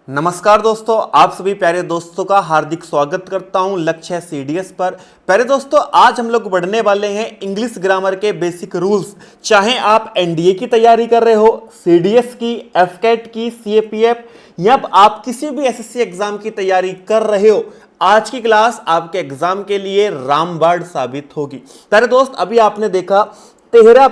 नमस्कार दोस्तों, आप सभी प्यारे दोस्तों का हार्दिक स्वागत करता हूं लक्ष्य सीडीएस पर। प्यारे दोस्तों, आज हम लोग पढ़ने वाले हैं इंग्लिश ग्रामर के बेसिक रूल्स। चाहे आप एनडीए की तैयारी कर रहे हो, सीडीएस की, एफकेट की, सीएपीएफ या आप किसी भी एसएससी एग्जाम की तैयारी कर रहे हो, आज की क्लास आपके एग्जाम के लिए रामबाण साबित होगी। प्यारे दोस्त, अभी आपने देखा 13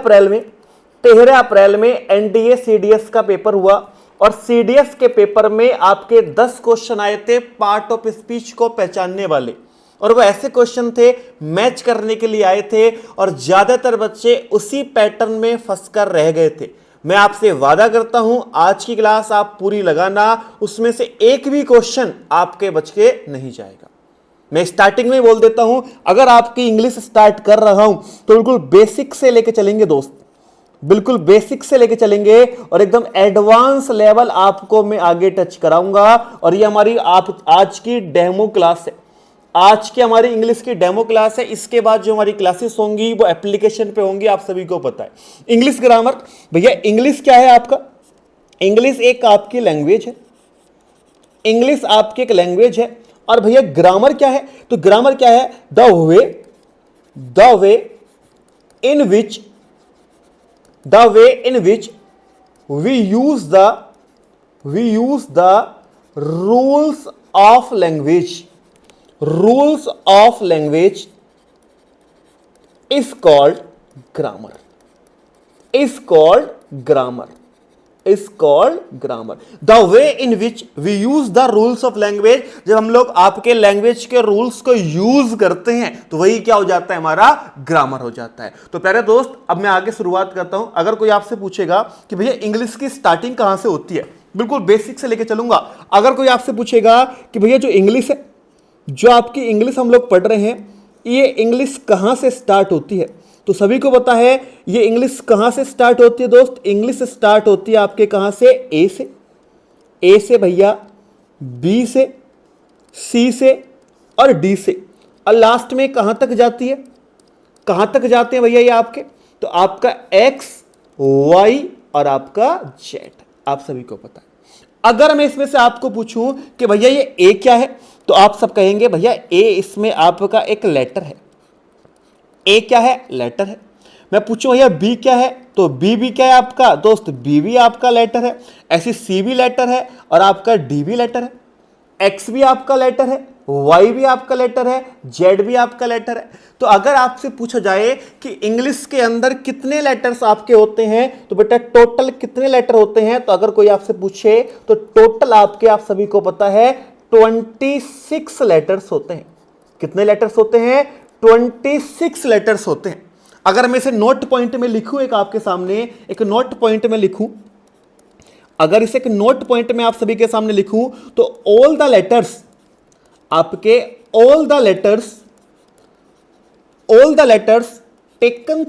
अप्रैल में एनडीए सीडीएस का पेपर हुआ और सीडीएस के पेपर में आपके 10 क्वेश्चन आए थे पार्ट ऑफ स्पीच को पहचानने वाले, और वो ऐसे क्वेश्चन थे मैच करने के लिए आए थे और ज्यादातर बच्चे उसी पैटर्न में फंसकर रह गए थे। मैं आपसे वादा करता हूं आज की क्लास आप पूरी लगाना, उसमें से एक भी क्वेश्चन आपके बच के नहीं जाएगा। मैं स्टार्टिंग में बोल देता हूं, अगर आपकी इंग्लिश स्टार्ट कर रहा हूं तो बिल्कुल बेसिक से लेके चलेंगे दोस्त, बिल्कुल बेसिक से लेके चलेंगे और एकदम एडवांस लेवल आपको मैं आगे टच कराऊंगा। और ये हमारी आप आज की डेमो क्लास है, आज की हमारी इंग्लिश की डेमो क्लास है। इसके बाद जो हमारी क्लासेस होंगी वो एप्लीकेशन पे होंगी, आप सभी को पता है। इंग्लिश ग्रामर, भैया इंग्लिश क्या है आपका? इंग्लिश एक आपकी लैंग्वेज है, इंग्लिश आपकी एक लैंग्वेज है। और भैया ग्रामर क्या है? तो ग्रामर क्या है? The way in which the way in which we use the rules of language is called grammar the way in which we use the rules of language। जब हम लोग आपके लैंग्वेज के रूल्स को यूज करते हैं तो वही क्या हो जाता है? हमारा ग्रामर हो जाता है। तो प्यारे दोस्त, अब मैं आगे शुरुआत करता हूं। अगर कोई आपसे पूछेगा कि भैया इंग्लिश की स्टार्टिंग कहां से होती है, बिल्कुल बेसिक से लेके चलूंगा। अगर कोई आपसे पूछेगा कि भैया जो इंग्लिश है, जो आपकी इंग्लिश हम लोग पढ़ रहे हैं, ये इंग्लिश कहां से स्टार्ट होती है, तो सभी को पता है ये इंग्लिश कहां से स्टार्ट होती है दोस्त। इंग्लिश स्टार्ट होती है आपके कहां से? ए से भैया, बी से, सी से और डी से, और लास्ट में कहां तक जाती है? कहां तक जाते हैं भैया ये आपके? तो आपका एक्स, वाई और आपका जेड, आप सभी को पता है। अगर मैं इसमें से आपको पूछूं कि भैया ये ए क्या है, तो आप सब कहेंगे भैया ए इसमें आपका एक लेटर है। ए क्या है? लेटर है। मैं पूछूं भैया बी क्या है, तो बी भी क्या है आपका दोस्त? बी भी आपका लेटर है। ऐसी सी भी लेटर है और आपका डी भी लेटर है। एक्स भी आपका लेटर है, वाई भी आपका लेटर है, जेड भी आपका लेटर है। तो अगर आपसे पूछा जाए कि इंग्लिश के अंदर कितने लेटर्स आपके होते हैं, तो बेटा टोटल कितने लेटर होते हैं? तो अगर कोई आपसे पूछे तो टोटल आपके, आप सभी को पता है, 26 लेटर्स होते हैं। कितने लेटर्स होते हैं? 26 लेटर्स होते हैं। अगर मैं इसे नोट पॉइंट में लिखूं, एक आपके सामने एक नोट पॉइंट में लिखूं, अगर इसे एक नोट पॉइंट में आप सभी के सामने लिखूं, तो ऑल द लेटर्स आपके, all the letters taken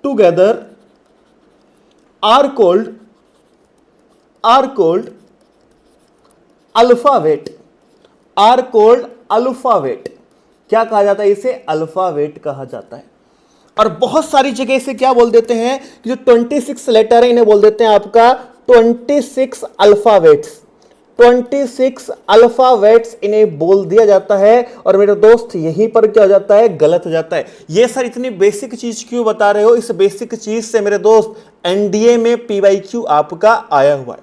together are called alphabet. क्या कहा जाता है इसे? अल्फाबेट कहा जाता है। और बहुत सारी जगह इसे क्या बोल देते हैं कि जो 26 लेटर है इन्हें बोल देते हैं आपका 26 अल्फाबेट्स। 26 अल्फाबेट्स इन्हें बोल दिया जाता है। और मेरे दोस्त यहीं पर क्या हो जाता है? गलत हो जाता है। ये सर इतनी बेसिक चीज क्यों बता रहे हो? इस बेसिक चीज से मेरे दोस्त एनडीए में पीवाईक्यू आपका आया हुआ है।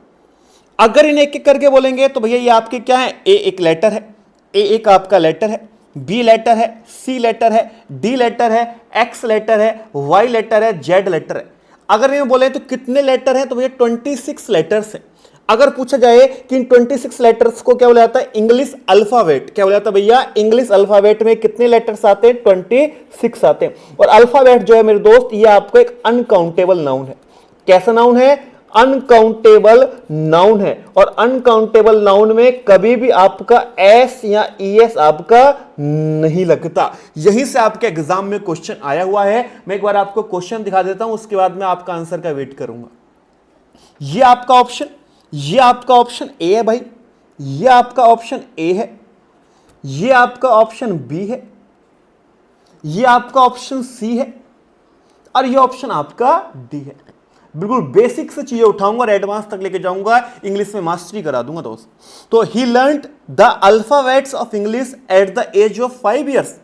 अगर इन्हें एक एक करके बोलेंगे तो भैया ये आपके क्या है? ए एक लेटर है, ए एक आपका लेटर है, बी लेटर है, सी लेटर है, डी लेटर है, एक्स लेटर है, वाई लेटर है, जेड लेटर है। अगर इन्हें बोले तो कितने लेटर हैं, तो भैया 26 लेटर्स हैं। अगर पूछा जाए कि इन 26 लेटर्स को क्या बोला जाता है? English alphabet. क्या बोला जाता है भैया? इंग्लिश अल्फाबेट में कितने लेटर्स आते हैं? 26 आते हैं। और अल्फाबेट जो है मेरे दोस्त, ये आपको एक अनकाउंटेबल नाउन है। कैसा नाउन है? अनकाउंटेबल नाउन है। और अनकाउंटेबल नाउन में कभी भी आपका एस या ईएस आपका नहीं लगता। यहीं से आपके एग्जाम में क्वेश्चन आया हुआ है। मैं एक बार आपको क्वेश्चन दिखा देता हूं, उसके बाद मैं आपका आंसर का वेट करूंगा। ये आपका ऑप्शन ए है भाई, ये आपका ऑप्शन ए है, ये आपका ऑप्शन बी है, ये आपका ऑप्शन सी है और ये ऑप्शन आपका डी है। बिल्कुल बेसिक से चीजें उठाऊंगा और एडवांस तक लेके जाऊंगा, इंग्लिश में मास्टरी करा दूंगा दोस्त। तो he learned the alphabets of English at the age of 5 years.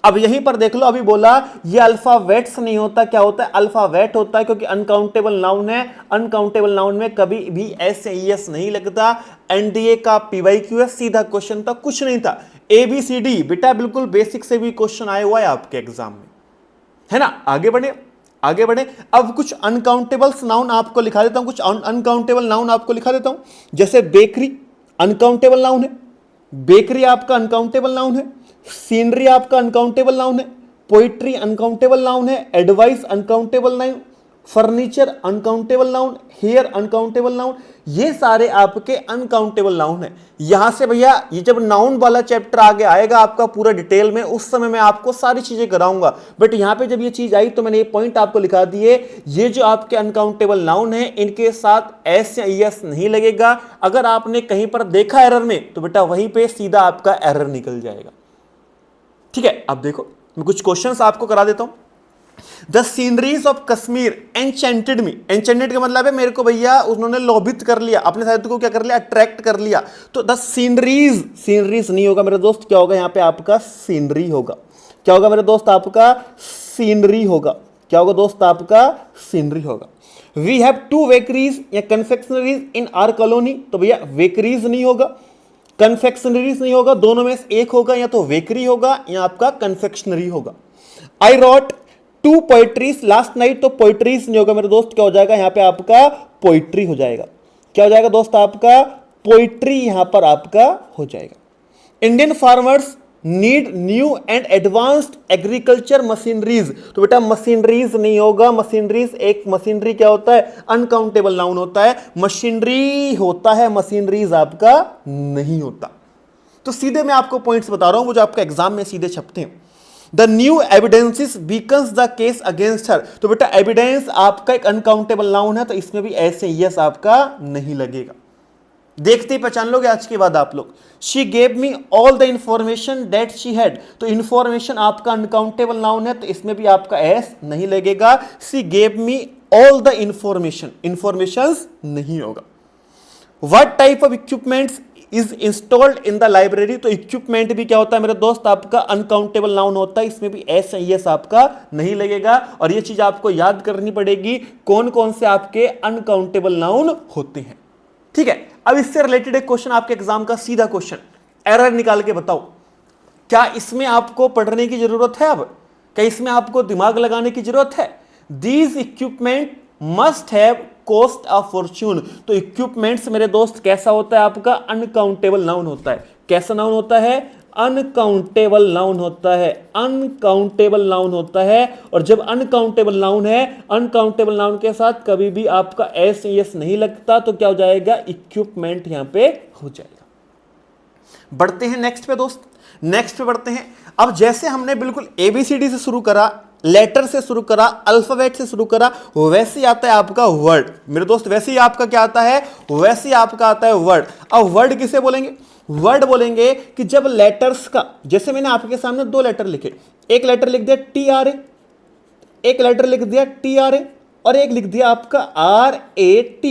अब यहीं पर देख लो, अभी बोला ये अल्फाबेट्स नहीं होता, क्या होता है? अल्फाबेट होता है, क्योंकि अनकाउंटेबल नाउन है। अनकाउंटेबल नाउन में कभी भी एस एस नहीं लगता। एनडीए का पीवाईक्यू है, सीधा क्वेश्चन था, कुछ नहीं था। एबीसीडी बेटा बिल्कुल बेसिक से भी क्वेश्चन आया हुआ है आपके एग्जाम में, है ना। आगे बढ़े, आगे बढ़े। अब कुछ अनकाउंटेबल नाउन आपको लिखा देता हूं, कुछ अनकाउंटेबल नाउन आपको लिखा देता हूं। जैसे बेकरी अनकाउंटेबल नाउन है, बेकरी आपका अनकाउंटेबल नाउन है। सीनरी आपका अनकाउंटेबल नाउन है। पोइट्री अनकाउंटेबल नाउन है। Advice uncountable noun. Furniture uncountable noun. Hair uncountable noun. ये सारे आपके अनकाउंटेबल नाउन है। यहां से भैया ये जब नाउन वाला चैप्टर आगे आएगा आपका पूरा डिटेल में, उस समय मैं आपको सारी चीजें कराऊंगा। बट यहां पे जब ये चीज आई तो मैंने ये पॉइंट आपको लिखा दिए, ये जो आपके अनकाउंटेबल नाउन है इनके साथ एस या एस नहीं लगेगा। अगर आपने कहीं पर देखा एरर में तो बेटा वहीं पे सीधा आपका एरर निकल जाएगा। ठीक है, अब देखो मैं कुछ क्वेश्चंस आपको करा देता हूं। The sceneries of Kashmir enchanted me. Enchanted का मतलब है मेरे को भैया उन्होंने लोभित कर लिया, अपने साहित्य को क्या कर लिया? अट्रैक्ट कर लिया। तो द सीनरीज, सीनरीज नहीं होगा मेरे दोस्त, क्या होगा यहां पे? आपका सीनरी होगा। क्या होगा मेरे दोस्त? आपका सीनरी होगा। क्या होगा दोस्त? आपका सीनरी होगा। वी हैव 2 बेकरीज या कन्फेक्शनरीज इन आर कॉलोनी। तो भैया बेकरीज नहीं होगा, कन्फेक्शनरीज नहीं होगा, दोनों में से एक होगा, या तो बेकरी होगा या आपका कन्फेक्शनरी होगा। आई रॉट 2 पोएट्रीज लास्ट नाइट। तो पोएट्रीज नहीं होगा मेरे दोस्त, क्या हो जाएगा यहां पे? आपका पोइट्री हो जाएगा। क्या हो जाएगा दोस्त? आपका पोइट्री यहां पर आपका हो जाएगा। Indian farmers need new and advanced agriculture machineries. तो बेटा मशीनरीज नहीं होगा, मशीनरीज एक मशीनरी क्या होता है? अनकाउंटेबल नाउन होता है, मशीनरी होता है, मशीनरीज आपका नहीं होता। तो सीधे मैं आपको पॉइंट्स बता रहा हूं, वो जो आपका एग्जाम में सीधे छपते हैं। The new evidences weakens the case against her. तो बेटा एविडेंस आपका एक अनकाउंटेबल नाउन है, तो इसमें भी ऐसे यस आपका नहीं लगेगा। देखते ही पहचान लोगे आज के बाद आप लोग। She gave me all the information that she had. तो इंफॉर्मेशन आपका अनकाउंटेबल नाउन है, तो इसमें भी आपका एस नहीं लगेगा। She gave me all the information, informations नहीं होगा। What type of equipments is installed in the library. तो इक्विपमेंट भी क्या होता है मेरे दोस्त? आपका अनकाउंटेबल नाउन होता है, इसमें भी एस एस आपका नहीं लगेगा। और ये चीज आपको याद करनी पड़ेगी, कौन कौन से आपके अनकाउंटेबल नाउन होते हैं। ठीक है, अब इससे रिलेटेड एक क्वेश्चन आपके एग्जाम का सीधा क्वेश्चन, एरर निकाल के बताओ, क्या इसमें आपको पढ़ने की जरूरत है? अब क्या इसमें आपको दिमाग लगाने की जरूरत है? These equipment must have cost of Fortune. तो इक्विपमेंट्स मेरे दोस्त कैसा होता है? आपका अनकाउंटेबल नाउन होता है। कैसा नाउन होता है? अनकाउंटेबल नाउन होता है, अनकाउंटेबल नाउन होता है। और जब अनकाउंटेबल नाउन है, अनकाउंटेबल नाउन के साथ कभी भी आपका एस एस नहीं लगता, तो क्या हो जाएगा? इक्विपमेंट यहां पे हो जाएगा। बढ़ते हैं नेक्स्ट पे दोस्त, नेक्स्ट पे बढ़ते हैं। अब जैसे हमने बिल्कुल एबीसीडी से शुरू करा, लेटर से शुरू करा, अल्फाबेट से शुरू करा, वैसे ही आता है आपका वर्ड मेरे दोस्त। वैसे ही आपका क्या आता है? वैसे ही आपका आता है वर्ड। अब वर्ड किसे बोलेंगे? वर्ड बोलेंगे कि जब लेटर्स का, जैसे मैंने आपके सामने 2 लेटर लिखे, एक लेटर लिख दिया TRA, एक लेटर लिख दिया TRA, और एक लिख दिया आपका RAT।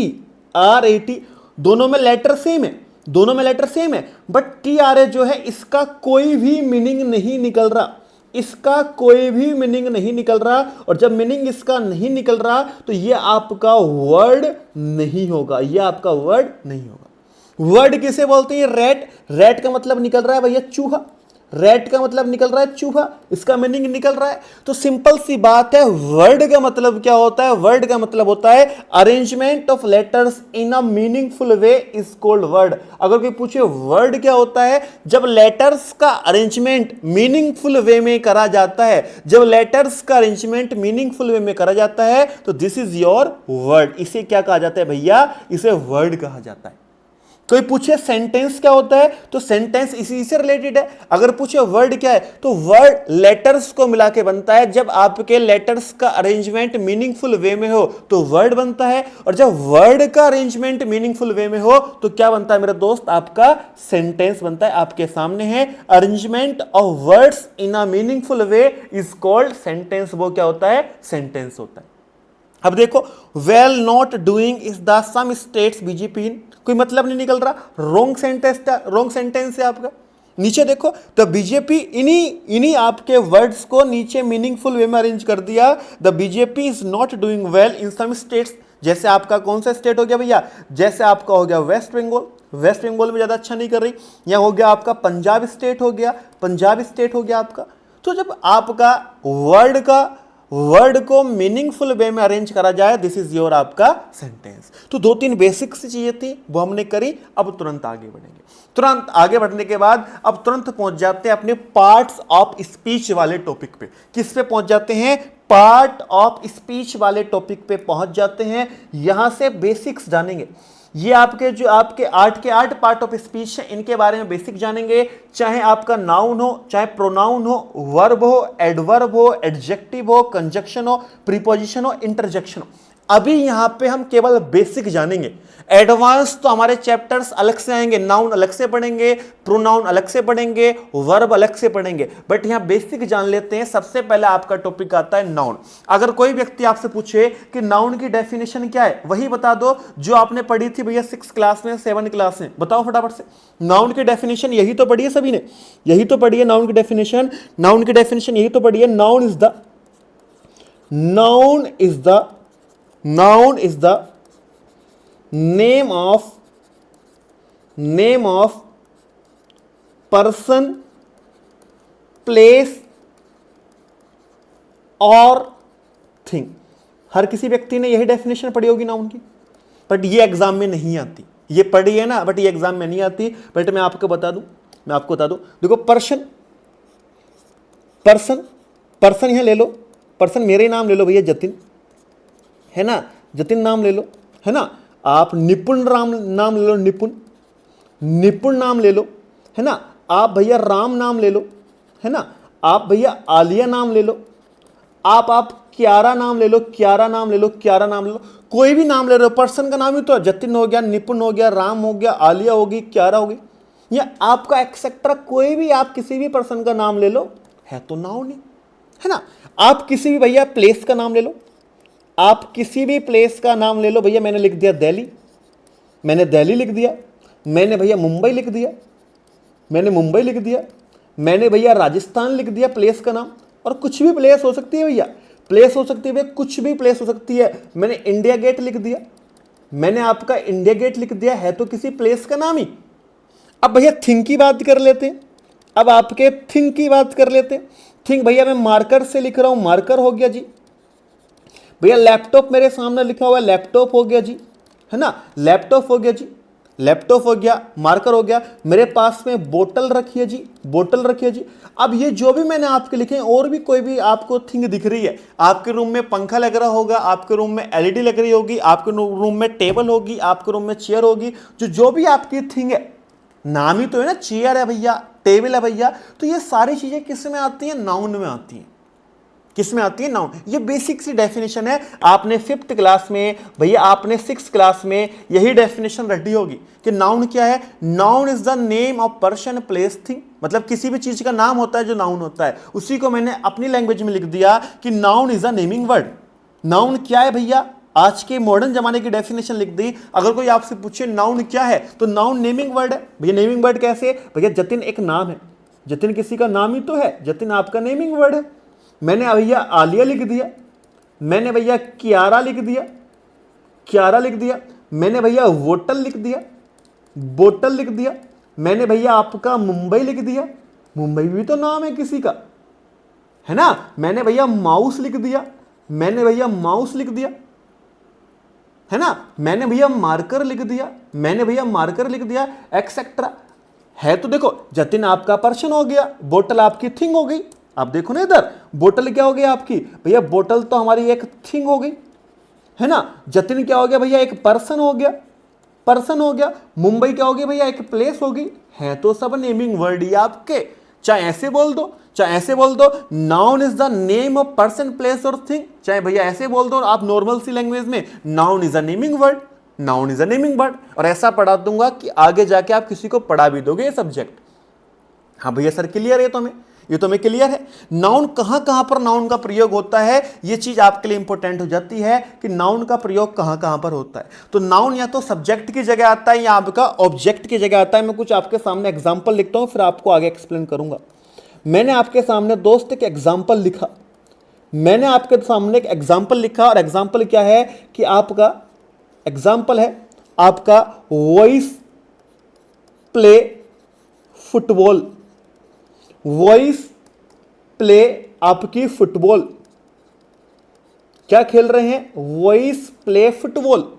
दोनों में लेटर सेम है, दोनों में लेटर सेम है, बट TRA जो है इसका कोई भी मीनिंग नहीं निकल रहा, इसका कोई भी मीनिंग नहीं निकल रहा। और जब मीनिंग इसका नहीं निकल रहा तो ये आपका वर्ड नहीं होगा, ये आपका वर्ड नहीं होगा। वर्ड किसे बोलते हैं? रैट। रैट का मतलब निकल रहा है भैया चूहा, रैट का मतलब निकल रहा है चूहा, इसका मीनिंग निकल रहा है। तो सिंपल सी बात है, वर्ड का मतलब क्या होता है? वर्ड का मतलब होता है arrangement of letters in a meaningful way is called word. अगर कोई पूछे वर्ड क्या होता है, जब लेटर्स का अरेंजमेंट मीनिंगफुल वे में करा जाता है, जब लेटर्स का अरेंजमेंट मीनिंगफुल वे में करा जाता है, तो दिस इज योर वर्ड। इसे क्या कहा जाता है भैया? इसे वर्ड कहा जाता है। कोई पूछे सेंटेंस क्या होता है, तो सेंटेंस इसी से रिलेटेड है। अगर पूछे वर्ड क्या है, तो वर्ड लेटर्स को मिला के बनता है। जब आपके लेटर्स का अरेंजमेंट मीनिंगफुल वे में हो तो वर्ड बनता है, और जब वर्ड का अरेंजमेंट मीनिंगफुल वे में हो तो क्या बनता है मेरे दोस्त? आपका सेंटेंस बनता है। आपके सामने है, arrangement of words in a meaningful way is called sentence. वो क्या होता है? सेंटेंस होता है। अब देखो, well not doing is the some states BJP in, कोई मतलब नहीं निकल रहा, रॉन्ग सेंटेंस, रॉन्ग सेंटेंस है आपका। नीचे देखो, तो बीजेपी, इन्हीं आपके वर्ड्स को नीचे मीनिंगफुल वे में अरेंज कर दिया। The BJP is not doing well in some states, जैसे आपका कौन सा स्टेट हो गया भैया, जैसे आपका हो गया वेस्ट बंगाल, वेस्ट बंगाल में ज्यादा अच्छा नहीं कर रही। यहां हो गया आपका पंजाब स्टेट हो गया, पंजाब स्टेट हो गया आपका। तो जब आपका वर्ड को मीनिंगफुल वे में अरेंज करा जाए, दिस इज योर आपका सेंटेंस। तो दो तीन बेसिक सी चीजें थी वो हमने करी। अब तुरंत आगे बढ़ेंगे। तुरंत आगे बढ़ने के बाद अब तुरंत पहुंच जाते हैं अपने पार्ट्स ऑफ स्पीच वाले टॉपिक पे। किस पे पहुंच जाते हैं, पार्ट ऑफ स्पीच वाले टॉपिक पे पहुंच जाते हैं। यहां से बेसिक्स जानेंगे। ये आपके जो आपके 8 के 8 पार्ट ऑफ स्पीच है, इनके बारे में बेसिक जानेंगे। चाहे आपका नाउन हो, चाहे प्रोनाउन हो, वर्ब हो, एडवर्ब हो, एडजेक्टिव हो, कंजक्शन हो, प्रीपोजिशन हो, इंटरजेक्शन हो। अभी यहां पे हम केवल बेसिक जानेंगे। एडवांस तो हमारे चैप्टर्स अलग से आएंगे, नाउन अलग से पढ़ेंगे, प्रोनाउन अलग से पढ़ेंगे, वर्ब अलग से पढ़ेंगे, बट यहां बेसिक जान लेते हैं। सबसे पहले आपका टॉपिक आता है नाउन। अगर कोई व्यक्ति आपसे पूछे कि नाउन की डेफिनेशन क्या है, वही बता दो जो आपने पढ़ी थी भैया 6 क्लास में, 7 क्लास में। बताओ फटाफट से, नाउन की डेफिनेशन यही तो पढ़ी है सभी ने, यही तो पढ़ी है नाउन की डेफिनेशन। नाउन की डेफिनेशन यही तो पढ़ी है। Noun is the name of person, place और thing। हर किसी व्यक्ति ने यही डेफिनेशन पढ़ी होगी नाउन की, बट ये एग्जाम में नहीं आती। ये पढ़ी है ना, बट ये एग्जाम में नहीं आती। बट मैं आपको बता दूं, देखो पर्सन यहां ले लो, पर्सन मेरे ही नाम ले लो भैया, जतिन है ना, जतिन नाम ले लो, है ना। आप निपुण नाम ले लो, निपुण नाम ले लो, है ना। आप भैया राम नाम ले लो, है ना। आप भैया आलिया नाम ले लो, आप क्यारा नाम ले लो, क्यारा नाम ले लो, क्यारा नाम ले लो। कोई भी नाम ले लो, पर्सन का नाम ही तो जतिन हो गया, निपुण हो गया, राम हो गया, आलिया होगी, क्यारा होगी, या आपका एक्सेट्रा कोई भी आप किसी भी पर्सन का नाम ले लो, है तो नाउन ही, है ना। आप किसी भी भैया प्लेस का नाम ले लो, आप किसी भी प्लेस का नाम ले लो भैया। मैंने लिख दिया दिल्ली, मैंने दिल्ली लिख दिया। मैंने भैया मुंबई लिख दिया, मैंने मुंबई लिख दिया। मैंने भैया राजस्थान लिख दिया प्लेस का नाम। और कुछ भी प्लेस हो सकती है भैया, प्लेस हो सकती है भैया, कुछ भी प्लेस हो सकती है। मैंने इंडिया गेट लिख दिया, मैंने आपका इंडिया गेट लिख दिया, है तो किसी प्लेस का नाम ही। अब भैया थिंग की बात कर लेते हैं, अब आपके थिंग की बात कर लेते हैं। थिंग भैया मैं मार्कर से लिख रहा हूं, मार्कर हो गया जी भैया। लैपटॉप मेरे सामने लिखा हुआ है, लैपटॉप हो गया जी, है ना, लैपटॉप हो गया जी, लैपटॉप हो गया, मार्कर हो गया। मेरे पास में बोतल रखी है जी, बोतल रखी है जी। अब ये जो भी मैंने आपके लिखे हैं, और भी कोई भी आपको थिंग दिख रही है, आपके रूम में पंखा लग रहा होगा, आपके रूम में एलईडी लग रही होगी, आपके रूम में टेबल होगी, आपके रूम में चेयर होगी, जो भी आपकी थिंग है, नाम ही तो है ना, चेयर है भैया, टेबल है भैया। तो ये सारी चीजें किस में आती हैं, नाउन में आती हैं। किस में आती है, नाउन। ये बेसिक सी डेफिनेशन है। आपने 5th क्लास में भैया, आपने 6th क्लास में यही डेफिनेशन रटी होगी कि नाउन क्या है। Noun is the name of person, place, thing. मतलब किसी भी चीज का नाम होता है जो नाउन होता है, उसी को मैंने अपनी लैंग्वेज में लिख दिया कि noun is a naming word. Noun क्या है भैया, आज के मॉडर्न जमाने की डेफिनेशन लिख दी। अगर कोई आपसे पूछे नाउन क्या है, तो नाउन नेमिंग वर्ड है भैया। नेमिंग वर्ड कैसे भैया, जतिन एक नाम है, जतिन किसी का नाम ही तो है, जतिन आपका नेमिंग वर्ड है। मैंने भैया आलिया लिख दिया, मैंने भैया क्यारा लिख दिया, क्यारा लिख दिया। मैंने भैया बोतल लिख दिया, बोतल लिख दिया। मैंने भैया आपका मुंबई लिख दिया, मुंबई भी तो नाम है किसी का, है ना। मैंने भैया माउस लिख दिया, मैंने भैया माउस लिख दिया, है ना। मैंने भैया मार्कर लिख दिया, मैंने भैया मार्कर लिख दिया, एक्सेट्रा। है तो देखो, जतिन आपका पर्सन हो गया, बोतल आपकी थिंग हो गई। आप देखो ना इधर, बोतल क्या हो गई आपकी भैया, बोतल तो हमारी एक थिंग हो गई, है ना। जतिन क्या हो गया भैया, एक पर्सन हो गया, पर्सन हो गया। मुंबई क्या हो गया भैया, एक प्लेस हो गई। है तो सब नेमिंग वर्ड ही आपके, चाहे ऐसे बोल दो, चाहे ऐसे बोल दो, noun is the name of person, place और थिंग। चाहे भैया ऐसे बोल दो आप नॉर्मल सी लैंग्वेज में, noun is a naming word, noun is a naming word. और ऐसा पढ़ा दूंगा कि आगे जाके आप किसी को पढ़ा भी दोगे ये सब्जेक्ट। हाँ भैया सर क्लियर है तो हमें ये तो मैं क्लियर है। नाउन कहां कहां पर नाउन का प्रयोग होता है, ये चीज आपके लिए इंपॉर्टेंट हो जाती है कि नाउन का प्रयोग कहां कहां पर होता है। तो नाउन या तो सब्जेक्ट की जगह आता है या आपका ऑब्जेक्ट की जगह आता है। मैं कुछ आपके सामने एग्जाम्पल लिखता हूं, फिर आपको आगे एक्सप्लेन करूंगा। मैंने आपके सामने दोस्त एक एग्जाम्पल लिखा, मैंने आपके सामने एक एग्जाम्पल लिखा, और एग्जाम्पल क्या है कि आपका एग्जाम्पल है आपका voice play football. Voice play आपकी फुटबॉल, क्या खेल रहे हैं, वॉइस प्ले फुटबॉल।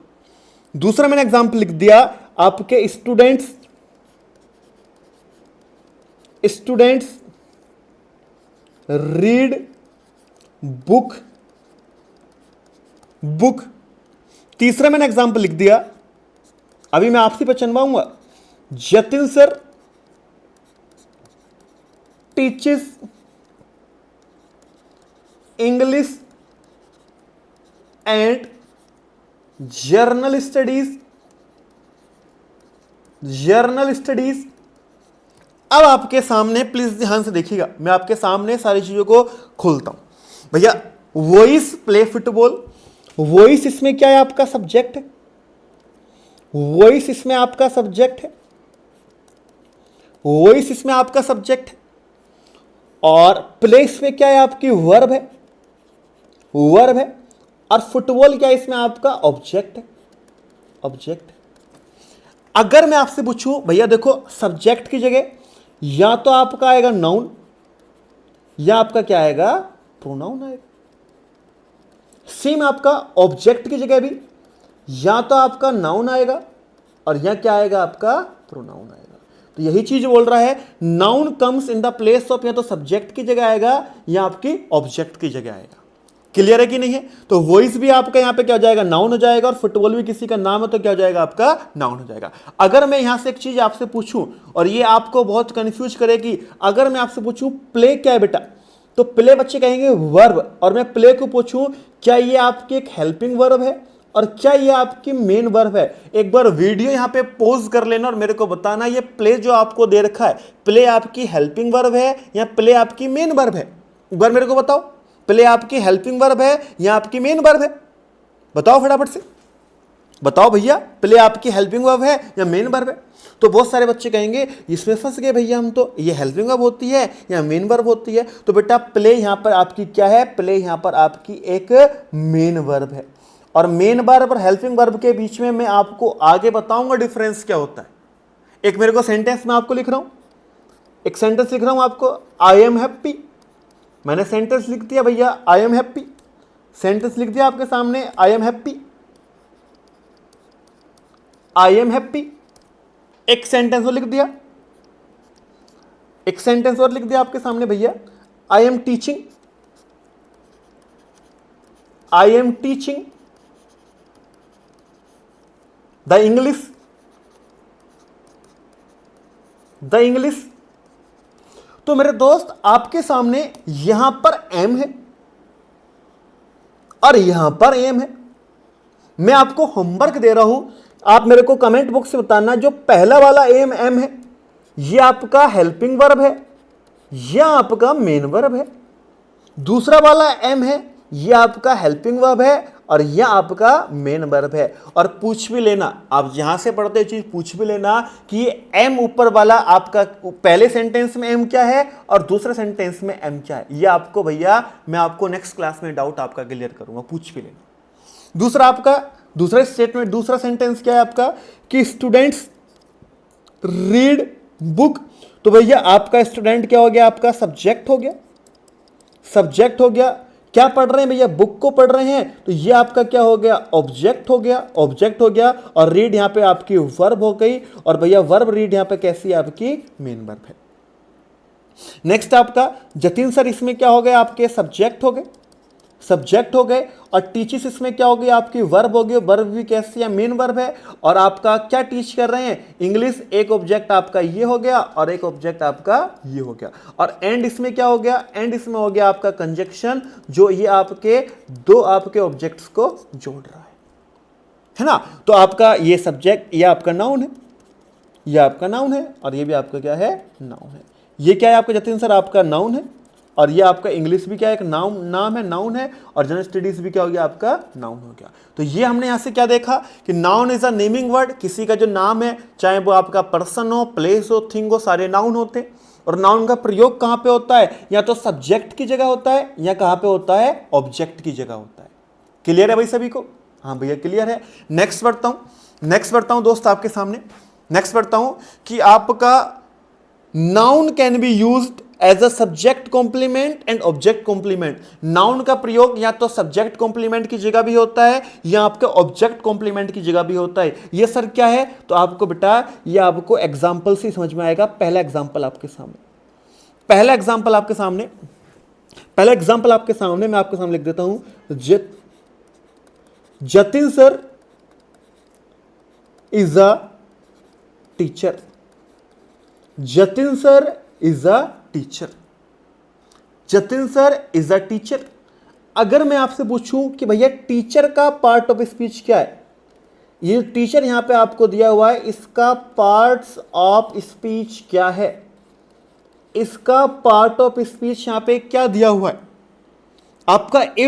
दूसरा मैंने एग्जाम्पल लिख दिया आपके स्टूडेंट्स रीड बुक। तीसरा मैंने एग्जाम्पल लिख दिया, अभी मैं आपसे पहचानवाऊंगा, Jatin sir teaches English and general studies. अब आपके सामने प्लीज ध्यान से देखिएगा, मैं आपके सामने सारी चीजों को खोलता हूं। भैया वॉइस प्ले फुटबॉल, वॉइस इसमें क्या है, आपका सब्जेक्ट है। वॉइस इसमें आपका सब्जेक्ट है, वॉइस इसमें आपका सब्जेक्ट है, और प्ले इसमें क्या है, आपकी वर्ब है, वर्ब है। और फुटबॉल क्या है, इसमें आपका ऑब्जेक्ट है, ऑब्जेक्ट। अगर मैं आपसे पूछूं भैया देखो सब्जेक्ट की जगह या तो आपका आएगा नाउन या आपका क्या आएगा, प्रोनाउन आएगा। सेम आपका ऑब्जेक्ट की जगह भी या तो आपका नाउन आएगा और या क्या आएगा, आपका प्रोनाउन आएगा। तो यही चीज बोल रहा है, noun comes in the place of, या तो सब्जेक्ट की जगह आएगा या आपकी ऑब्जेक्ट की जगह आएगा। क्लियर है कि नहीं है। तो वॉइस भी आपका यहां पे क्या हो जाएगा, नाउन हो जाएगा, और फुटबॉल भी किसी का नाम है तो क्या हो जाएगा, आपका नाउन हो जाएगा। अगर मैं यहां से एक चीज आपसे पूछूं, और ये आपको बहुत कंफ्यूज करेगी, अगर मैं आपसे पूछूं प्ले क्या है बेटा, तो प्ले बच्चे कहेंगे वर्ब, और मैं प्ले को पूछूं क्या ये आपकी एक हेल्पिंग वर्ब है और क्या ये आपकी मेन वर्ब है। एक बार वीडियो यहां पे पॉज कर लेना और मेरे को बताना ये प्ले जो आपको दे रखा है, प्ले आपकी हेल्पिंग वर्ब है या प्ले आपकी मेन वर्ब है। एक बार मेरे को बताओ, प्ले आपकी हेल्पिंग वर्ब है या आपकी मेन वर्ब है, बताओ फटाफट से बताओ भैया, प्ले आपकी हेल्पिंग वर्ब है या मेन वर्ब है। तो बहुत सारे बच्चे कहेंगे इसमें फंस गए भैया हम, तो ये हेल्पिंग वर्ब होती है या मेन वर्ब होती है। तो बेटा प्ले यहां पर आपकी क्या है, प्ले यहां पर आपकी एक मेन वर्ब है। और मेन वर्ब और हेल्पिंग वर्ब के बीच में मैं आपको आगे बताऊंगा डिफरेंस क्या होता है। एक मेरे को सेंटेंस में आपको लिख रहा हूं, एक सेंटेंस लिख रहा हूं आपको, आई एम हैप्पी। मैंने सेंटेंस लिख दिया भैया, आई एम हैप्पी। सेंटेंस लिख दिया आपके सामने, I am happy, I am happy. एक सेंटेंस और लिख दिया, एक सेंटेंस और लिख दिया आपके सामने भैया, आई am teaching, I am teaching the English, the English. तो मेरे दोस्त आपके सामने यहां पर एम है और यहां पर एम है। मैं आपको होमवर्क दे रहा हूं, आप मेरे को कमेंट बॉक्स से बताना, जो पहला वाला एम एम है ये आपका हेल्पिंग वर्ब है या आपका मेन वर्ब है। दूसरा वाला एम है ये आपका हेल्पिंग वर्ब है और यह आपका मेन वर्ब है। और पूछ भी लेना, आप यहां से पढ़ते चीज पूछ भी लेना कि ये एम ऊपर वाला आपका पहले सेंटेंस में एम क्या है और दूसरे सेंटेंस में एम क्या है। ये आपको भैया मैं आपको नेक्स्ट क्लास में डाउट आपका क्लियर करूंगा, पूछ भी लेना। दूसरा आपका दूसरा स्टेटमेंट, दूसरा सेंटेंस क्या है आपका कि स्टूडेंट्स रीड बुक। तो भैया आपका स्टूडेंट क्या हो गया, आपका सब्जेक्ट हो गया, सब्जेक्ट हो गया। क्या पढ़ रहे हैं भैया, बुक को पढ़ रहे हैं, तो ये आपका क्या हो गया, ऑब्जेक्ट हो गया, ऑब्जेक्ट हो गया। और रीड यहां पे आपकी वर्ब हो गई, और भैया वर्ब रीड यहां पे कैसी है, आपकी मेन वर्ब है। नेक्स्ट आपका जतिन सर, इसमें क्या हो गया, आपके सब्जेक्ट हो गए, सब्जेक्ट हो गए। और टीचिस इसमें क्या हो गई, आपकी वर्ब हो गई, वर्ब भी कैसी है, मेन वर्ब है। और आपका क्या टीच कर रहे हैं, इंग्लिश। एक ऑब्जेक्ट आपका ये हो गया और एक ऑब्जेक्ट आपका ये हो गया। और एंड इसमें क्या हो गया, एंड इसमें हो गया आपका कंजक्शन, जो ये आपके दो आपके ऑब्जेक्ट्स को जोड़ रहा है ना। तो आपका ये सब्जेक्ट, ये आपका नाउन है, ये आपका नाउन है और ये भी आपका क्या है, नाउन है। ये क्या है आपका जतिन सर, आपका नाउन है, और ये आपका इंग्लिश भी क्या है, एक नाम है, नाउन है, और जनरल स्टडीज भी क्या हो गया आपका, नाउन हो गया। तो ये हमने यहां से क्या देखा कि noun is a naming word, किसी का जो नाम है, चाहे वो आपका पर्सन हो, प्लेस हो, थिंग हो, सारे नाउन होते हैं। और नाउन का प्रयोग कहां पे होता है, या तो सब्जेक्ट की जगह होता है, या कहां पे होता है, ऑब्जेक्ट की जगह होता है। क्लियर है भाई सभी को? हाँ भैया क्लियर है। नेक्स्ट बढ़ता हूं दोस्त आपके सामने। नेक्स्ट बढ़ता हूं कि आपका noun can be used as a subject complement and object complement. Noun का प्रयोग या तो सब्जेक्ट कॉम्प्लीमेंट की जगह भी होता है, या आपके ऑब्जेक्ट कॉम्प्लीमेंट की जगह भी होता है। ये सर क्या है, तो आपको बेटा ये आपको एग्जांपल से समझ में आएगा। पहला एग्जांपल आपके सामने मैं आपके सामने लिख देता हूं। Jatin sir is a teacher. Jatin sir is a teacher. Jatin sir is a teacher. अगर मैं आपसे पूछूं कि भैया टीचर का पार्ट ऑफ स्पीच क्या है, ये टीचर यहां पे आपको दिया हुआ है, इसका पार्ट्स ऑफ स्पीच क्या है, इसका पार्ट ऑफ स्पीच यहां पे क्या दिया हुआ है? आपका ए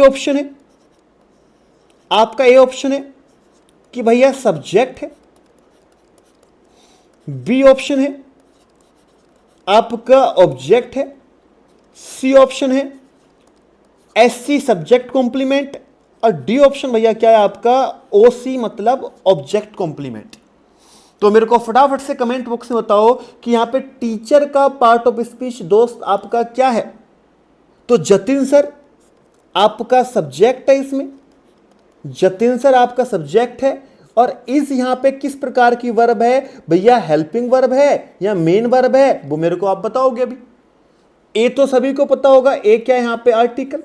ऑप्शन है कि भैया सब्जेक्ट है। बी ऑप्शन है आपका ऑब्जेक्ट है। सी ऑप्शन है एससी सब्जेक्ट कॉम्प्लीमेंट, और डी ऑप्शन भैया क्या है आपका, ओसी मतलब ऑब्जेक्ट कॉम्प्लीमेंट। तो मेरे को फटाफट से कमेंट बॉक्स में बताओ कि यहां पे टीचर का पार्ट ऑफ स्पीच दोस्त आपका क्या है? तो जतिन सर आपका सब्जेक्ट है, इसमें जतिन सर आपका सब्जेक्ट है, और इस यहां पे किस प्रकार की वर्ब है भैया, हेल्पिंग वर्ब है या मेन वर्ब है, वो मेरे को आप बताओगे अभी। ए तो सभी को पता होगा, ए क्या है यहां पे, आर्टिकल।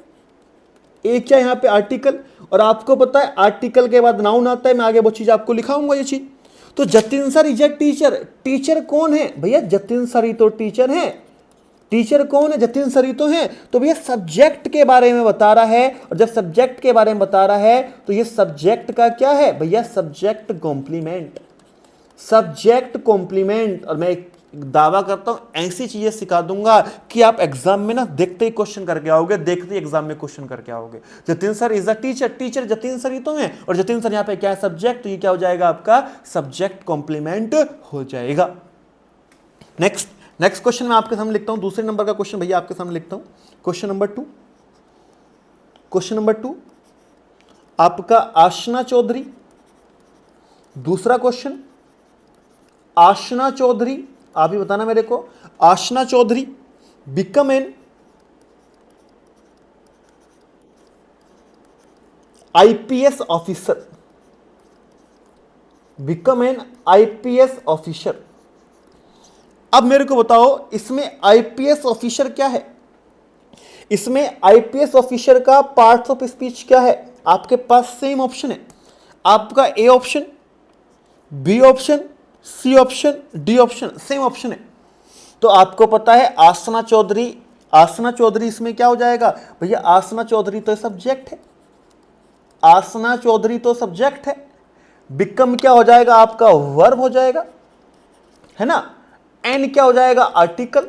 ए क्या है यहां पे, आर्टिकल। और आपको पता है आर्टिकल के बाद नाउन आता है, मैं आगे वो चीज आपको लिखाऊंगा ये चीज। तो Jatin sir is a teacher. Teacher कौन है भैया, जतिन सर ही तो टीचर है। टीचर कौन है, जतिन सर ही तो है। तो भैया सब्जेक्ट के बारे में बता रहा है, और जब सब्जेक्ट के बारे में बता रहा है तो ये सब्जेक्ट का क्या है भैया, सब्जेक्ट कॉम्प्लीमेंट। Subject complement. और मैं एक दावा करता हूं ऐसी चीजें सिखा दूंगा कि आप एग्जाम में ना देखते ही क्वेश्चन करके आओगे, देखते ही एग्जाम में क्वेश्चन करके आओगे। Jatin sir is a teacher, teacher Jatin sir ही तो है, और जतिन सर यहां पे क्या है, सब्जेक्ट। तो ये क्या हो जाएगा आपका, सब्जेक्ट कॉम्प्लीमेंट हो जाएगा। नेक्स्ट क्वेश्चन मैं आपके सामने लिखता हूं, दूसरे नंबर का क्वेश्चन भैया आपके सामने लिखता हूं। क्वेश्चन नंबर 2 आपका आशना चौधरी। दूसरा क्वेश्चन, आशना चौधरी, आप ही बताना मेरे को, Aashna Chaudhary become an IPS officer. Become an IPS officer. अब मेरे को बताओ इसमें आईपीएस ऑफिसर क्या है, इसमें आईपीएस ऑफिसर का पार्ट्स ऑफ स्पीच क्या है? आपके पास सेम ऑप्शन है, आपका A option, B option, C option, D option, same option है। तो आपको पता है आसना चौधरी इसमें क्या हो जाएगा भैया, आसना चौधरी तो सब्जेक्ट है, आसना चौधरी तो सब्जेक्ट है। बिकम क्या हो जाएगा आपका, वर्ब हो जाएगा, है ना। एन क्या हो जाएगा, आर्टिकल,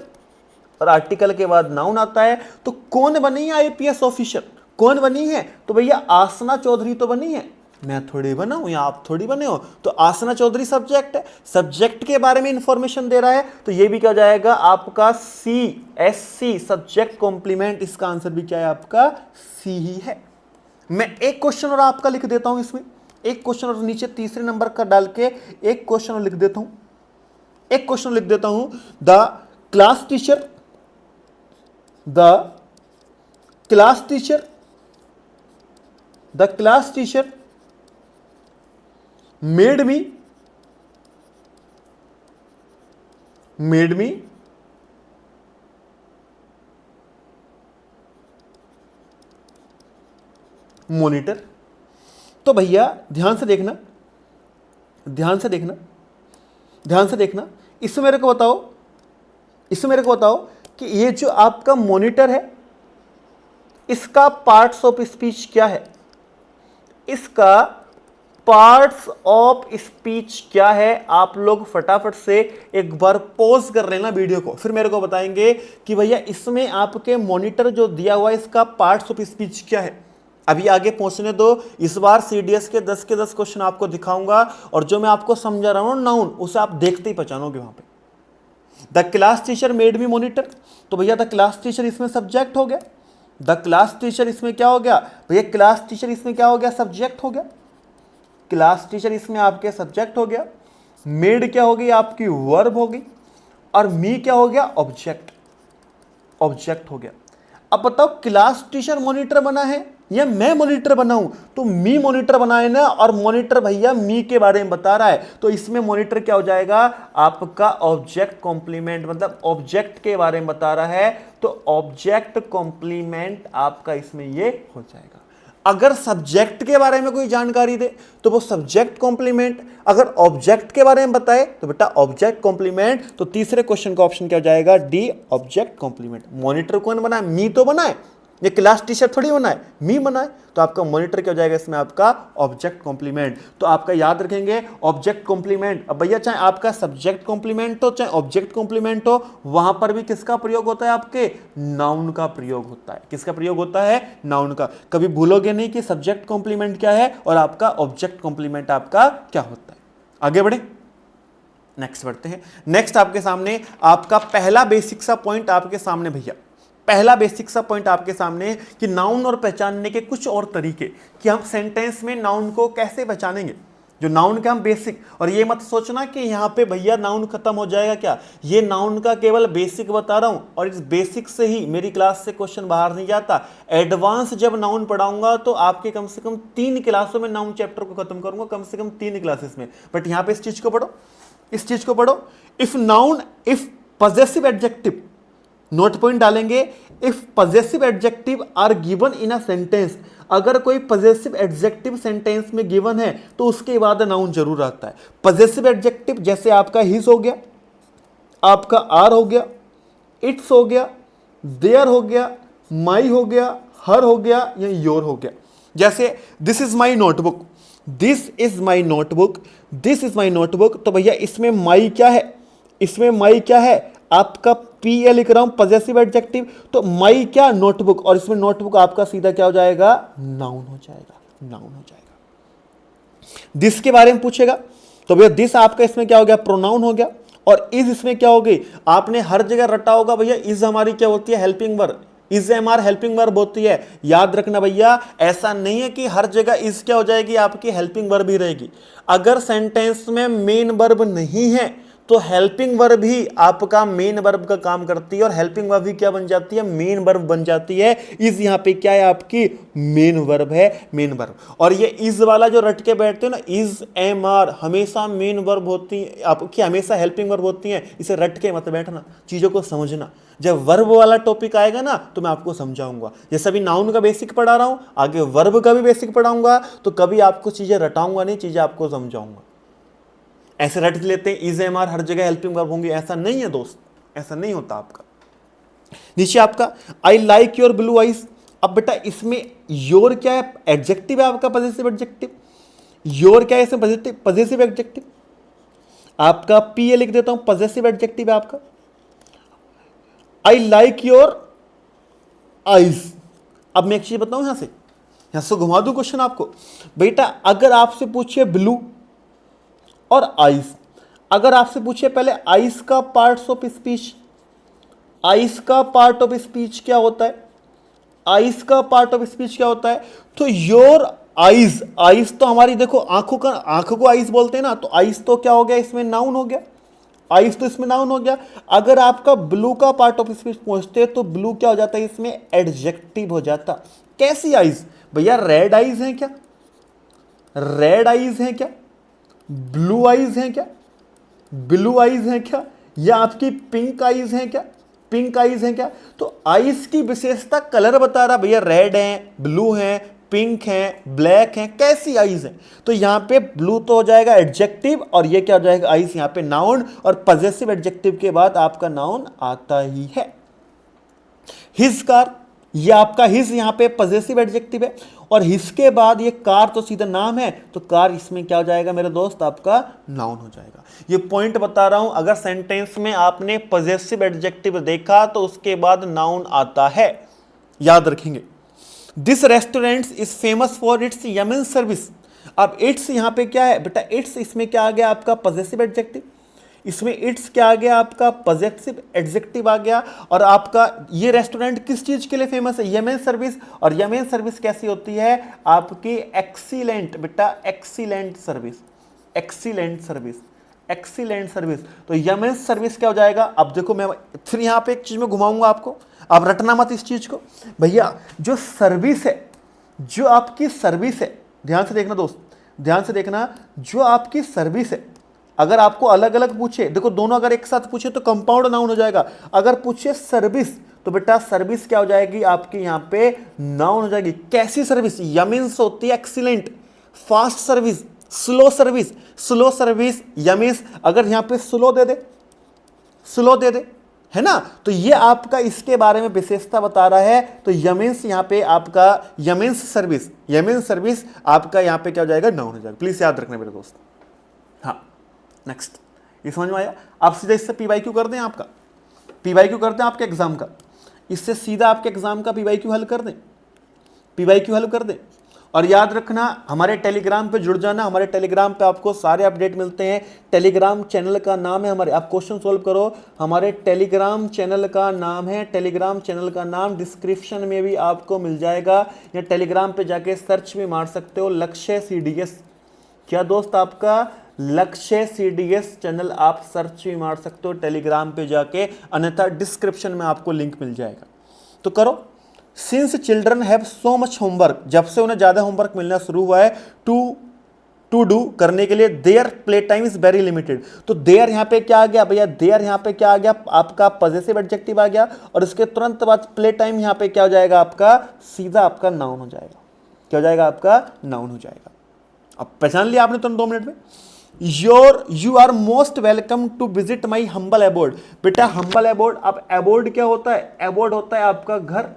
और आर्टिकल के बाद नाउन आता है। तो कौन बनी है आईपीएस ऑफिसर, कौन बनी है? तो भैया आसना चौधरी तो बनी है, मैं थोड़ी बना हूं या आप थोड़ी बने हो। तो आसना चौधरी सब्जेक्ट है, सब्जेक्ट के बारे में इंफॉर्मेशन दे रहा है, तो ये भी क्या हो जाएगा आपका, सी, एससी सब्जेक्ट कॉम्प्लीमेंट। इसका आंसर भी क्या है आपका, सी ही है। मैं एक क्वेश्चन और आपका लिख देता हूं इसमें, एक क्वेश्चन और नीचे तीसरे नंबर का डाल के एक क्वेश्चन और लिख देता हूं, the class teacher made me monitor. तो भैया ध्यान से देखना, इसमें मेरे को बताओ कि ये जो आपका मॉनिटर है इसका पार्ट्स ऑफ स्पीच क्या है, इसका पार्ट्स ऑफ स्पीच क्या है, आप लोग फटाफट से एक बार पॉज कर लेना वीडियो को, फिर मेरे को बताएंगे कि भैया इसमें आपके मॉनिटर जो दिया हुआ है इसका पार्ट्स ऑफ स्पीच क्या है। अभी आगे पहुंचने दो, इस बार सीडीएस के 10 के 10 क्वेश्चन आपको दिखाऊंगा और जो मैं आपको समझा रहा हूं नाउन, उसे आप देखते ही पहचानोगे वहां पे। The class teacher made me monitor, तो भैया द क्लास टीचर इसमें सब्जेक्ट हो गया। द क्लास टीचर इसमें क्या हो गया भैया, क्लास टीचर इसमें क्या हो गया, सब्जेक्ट हो गया। क्लास टीचर इसमें आपके सब्जेक्ट हो गया। मेड क्या हो गई, आपकी वर्ब हो गई। और मी क्या हो गया, ऑब्जेक्ट, ऑब्जेक्ट हो गया। अब बताओ क्लास टीचर मॉनिटर बना है या मैं मॉनिटर बना हूं, तो मी मॉनिटर बना है ना, और मॉनिटर भैया मी के बारे में बता रहा है, तो इसमें मॉनिटर क्या हो जाएगा, आपका ऑब्जेक्ट कॉम्प्लीमेंट, मतलब ऑब्जेक्ट के बारे में बता रहा है, तो ऑब्जेक्ट कॉम्प्लीमेंट आपका इसमें ये हो जाएगा। अगर सब्जेक्ट के बारे में कोई जानकारी दे तो वो सब्जेक्ट कॉम्प्लीमेंट, अगर ऑब्जेक्ट के बारे में बताए तो बेटा ऑब्जेक्ट कॉम्प्लीमेंट। तो तीसरे क्वेश्चन का ऑप्शन क्या हो जाएगा, डी, ऑब्जेक्ट कॉम्प्लीमेंट। मॉनिटर कौन बनाए, मी तो बनाए, ये क्लास टीचर थोड़ी बनाए, मी बनाए, तो आपका मॉनिटर क्या हो जाएगा इसमें, आपका ऑब्जेक्ट कॉम्प्लीमेंट। तो आपका याद रखेंगे ऑब्जेक्ट कॉम्प्लीमेंट। अब भैया चाहे आपका सब्जेक्ट कॉम्प्लीमेंट हो चाहे ऑब्जेक्ट कॉम्प्लीमेंट हो, वहां पर भी किसका प्रयोग होता है, आपके नाउन का प्रयोग होता है। किसका प्रयोग होता है, नाउन का। कभी भूलोगे नहीं कि सब्जेक्ट कॉम्प्लीमेंट क्या है और आपका ऑब्जेक्ट कॉम्प्लीमेंट आपका क्या होता है। आगे बढ़े, नेक्स्ट बढ़ते हैं। नेक्स्ट आपके सामने आपका पहला बेसिक सा पॉइंट आपके सामने भैया, पहला बेसिक सा पॉइंट आपके सामने कि नाउन और पहचानने के कुछ और तरीके, कि हम सेंटेंस में नाउन को कैसे पहचानेंगे, जो नाउन का हम बेसिक। और ये मत सोचना कि यहां पे भैया नाउन खत्म हो जाएगा, क्या, ये नाउन का केवल बेसिक बता रहा हूं और इस बेसिक से ही मेरी क्लास से क्वेश्चन बाहर नहीं जाता। एडवांस जब नाउन पढ़ाऊंगा तो आपके कम से कम 3 क्लासों में नाउन चैप्टर को खत्म करूंगा, कम से कम 3 क्लासेस में। बट यहां पे इस चीज को पढ़ो, इस चीज को पढ़ो। If noun, if possessive adjective, note point डालेंगे, if possessive adjective are given in a sentence, अगर कोई पॉजेसिव एडजेक्टिव सेंटेंस में गिवन है तो उसके बाद नाउन जरूर आता है। पॉजेसिव एडजेक्टिव जैसे आपका हिज हो गया, आपका आर हो गया, इट्स हो गया, देयर हो गया, माई हो गया, हर हो गया या योर हो गया। जैसे this is my notebook, this is my notebook, this is my notebook, तो भैया इसमें माई क्या है, इसमें माई क्या है, आपका पी ए लिख रहा हूं पॉजेसिव एडजेक्टिव, तो माई क्या, नोटबुक, और इसमें नोटबुक आपका सीधा क्या हो जाएगा, नाउन हो जाएगा, नाउन हो जाएगा। दिस के बारे में पूछेगा तो भैया दिस आपका इसमें क्या हो गया, प्रोनाउन हो गया। और इज इसमें क्या हो गई, आपने हर जगह रटा होगा भैया, इज हमारी क्या होती है, helping verb, is MR helping verb होती है। याद रखना भैया, ऐसा नहीं है कि हर जगह इज क्या हो जाएगी, आपकी हेल्पिंग वर्ब ही रहेगी। अगर सेंटेंस में मेन वर्ब नहीं है तो हेल्पिंग वर्ब ही आपका मेन वर्ब का काम करती है, और हेल्पिंग वर्ब ही क्या बन जाती है, मेन वर्ब बन जाती है। इज यहां पे क्या है, आपकी मेन वर्ब है, मेन वर्ब। और ये इज वाला जो रट के बैठते हो ना, इज एम आर हमेशा मेन वर्ब होती है आपकी, हमेशा हेल्पिंग वर्ब होती है। इसे रट के मत बैठना, चीजों को समझना। जब वर्ब वाला टॉपिक आएगा ना तो मैं आपको समझाऊंगा। जैसे अभी नाउन का बेसिक पढ़ा रहा हूं, आगे वर्ब का भी बेसिक पढ़ाऊंगा, तो कभी आपको चीजें रटाऊंगा नहीं, चीजें आपको समझाऊंगा। ऐसे रट लेते हैं इज एम आर हर जगह हेल्पिंग वर्ब होंगी, ऐसा नहीं है दोस्त, ऐसा नहीं होता आपका। नीचे आपका I like your blue eyes, अब बेटा इसमें योर क्या है, एडजेक्टिव है आपका, पॉजेसिव एडजेक्टिव। योर क्या है इसमें, पॉजेसिव एडजेक्टिव। आपका पी ए लिख देता हूं, पॉजेसिव एडजेक्टिव है आपका। आई लाइक योर आइज, अब मैं एक चीज बताऊं, यहां से घुमा दूं क्वेश्चन आपको। बेटा अगर आपसे पूछे ब्लू और आइस, अगर आपसे पूछे पहले आइस का पार्ट्स ऑफ स्पीच, आइस का पार्ट ऑफ स्पीच क्या होता है, आइस का पार्ट ऑफ स्पीच क्या होता है, तो योर आइज, आइस तो हमारी देखो आंखों का, आंखों को आइस बोलते हैं ना, तो आइस तो क्या हो गया, इसमें नाउन हो गया, आइस तो इसमें नाउन हो गया। अगर आपका ब्लू का पार्ट ऑफ स्पीच पूछते तो ब्लू क्या हो जाता है, इसमें एडजेक्टिव हो जाता। कैसी आइज भैया, रेड आइज है क्या, रेड आइज है क्या, ब्लू आइज हैं क्या, ब्लू आइज हैं क्या, या आपकी पिंक आइज हैं क्या, पिंक आइज हैं क्या। तो आइज की विशेषता कलर बता रहा भैया, रेड हैं, ब्लू हैं, पिंक हैं, ब्लैक हैं, कैसी आइज हैं। तो यहां पे ब्लू तो हो जाएगा एडजेक्टिव, और ये क्या हो जाएगा, आइज यहां पे नाउन, और पॉजेसिव एडजेक्टिव के बाद आपका नाउन आता ही है। हिज कार, ये आपका हिज यहां पे पजेसिव एडजेक्टिव है, और हिज के बाद ये कार तो सीधा नाम है, तो कार इसमें क्या हो जाएगा मेरे दोस्त, आपका नाउन हो जाएगा। ये पॉइंट बता रहा हूं, अगर सेंटेंस में आपने पजेसिव एडजेक्टिव देखा तो उसके बाद नाउन आता है, याद रखेंगे। This restaurant is famous for its Yemen service. अब इट्स यहां पे क्या है बेटा, इट्स इसमें क्या आ गया आपका पजेसिव एडजेक्टिव, इसमें इट्स क्या आ गया आपका पजेसिव एडजेक्टिव आ गया। और आपका ये रेस्टोरेंट किस चीज के लिए फेमस है, यमन सर्विस। और यमन सर्विस कैसी होती है आपकी, एक्सीलेंट बेटा, excellent service, excellent service, excellent service. तो यमन सर्विस क्या हो जाएगा। अब देखो मैं फिर यहां पे एक चीज में घुमाऊंगा आपको, आप रटना मत इस चीज को भैया। जो सर्विस है, जो आपकी सर्विस है, ध्यान से देखना दोस्त, ध्यान से देखना, जो आपकी सर्विस है, अगर आपको अलग अलग पूछे, देखो दोनों अगर एक साथ पूछे तो कंपाउंड नाउन हो जाएगा। अगर पूछे सर्विस तो बेटा सर्विस क्या हो जाएगी आपकी यहां पे नाउन हो जाएगी। कैसी सर्विस, यमीन्स होती है excellent, fast service, slow service, slow service Y means, अगर यहां पे स्लो दे दे, स्लो दे दे, है ना, तो ये आपका इसके बारे में विशेषता बता रहा है। तो यमीन्स यहां पे आपका यमीन्स सर्विस, यमीन्स सर्विस आपका यहां पे क्या हो जाएगा, नाउन हो जाएगा। प्लीज याद रखना मेरे दोस्त। हाँ नेक्स्ट, ये समझ में आया। आप सीधा इससे पीवाईक्यू कर दें, आपका पीवाईक्यू करते हैं आपके एग्जाम का, इससे सीधा आपके एग्जाम का पीवाईक्यू हल कर दें, पीवाईक्यू हल कर दें। और याद रखना हमारे टेलीग्राम पे जुड़ जाना, हमारे टेलीग्राम पे आपको सारे अपडेट मिलते हैं। टेलीग्राम चैनल का नाम है हमारे, आप क्वेश्चन सोल्व करो, हमारे टेलीग्राम चैनल का नाम है, टेलीग्राम चैनल का नाम डिस्क्रिप्शन में भी आपको मिल जाएगा, या टेलीग्राम पे जाके सर्च भी मार सकते हो, लक्ष्य सीडीएस। क्या दोस्त, आपका लक्ष्य सीडीएस चैनल आप सर्च भी मार सकते हो टेलीग्राम पे जाके, अन्यथा डिस्क्रिप्शन में आपको लिंक मिल जाएगा। तो करो। Since children have so much homework, जब से उन्हें ज्यादा होमवर्क मिलना शुरू हुआ है, टू डू करने के लिए, their play time is very limited. तो देयर यहां पे क्या आ गया भैया, देयर यहां पे क्या आ गया आपका पजेसिव एडजेक्टिव आ गया, और इसके तुरंत बाद प्ले टाइम यहां पे क्या हो जाएगा आपका, सीधा आपका नाउन हो जाएगा। क्या हो जाएगा आपका, नाउन हो जाएगा। अब पहचान लिया आपने तुरंत 2 मिनट में। You are most welcome to visit my humble abode. बेटा हम्बल एबोर्ड, अब एबोर्ड क्या होता है, एबोर्ड होता है आपका घर,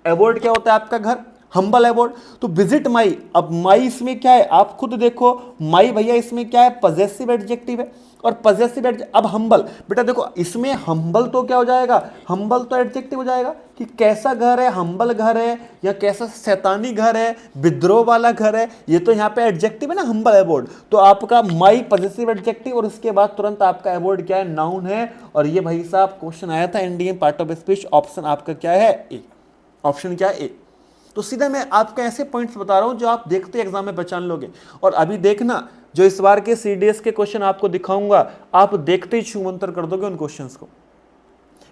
एबोर्ड क्या होता है आपका घर, हम्बल एबोर्ड। तो विजिट माई, अब माई इसमें क्या है आप खुद देखो, माई भैया इसमें क्या है पजेसिव एडजेक्टिव है, और पजेसिव अब हम्बल, बेटा देखो इसमें हम्बल तो क्या हो जाएगा, हम्बल तो एडजेक्टिव हो जाएगा कि कैसा घर है, हम्बल घर है, या कैसा शैतानी घर है, विद्रोह वाला घर है, ये तो यहाँ पे एडजेक्टिव है ना, हम्बल एबोर्ड। तो आपका माई पजेसिव एडजेक्टिव, और इसके बाद तुरंत आपका एबोर्ड क्या है, नाउन है। और ये भाई साहब क्वेश्चन आया था NDA part of speech, option आपका क्या है, ए, ऑप्शन क्या है, ए। तो सीधा मैं आपको ऐसे पॉइंट्स बता रहा हूं जो आप देखते एग्जाम में पहचान लोगे। और अभी देखना जो इस बार के सीडीएस के क्वेश्चन आपको दिखाऊंगा, आप देखते ही छूमंतर कर दोगे उन क्वेश्चंस को।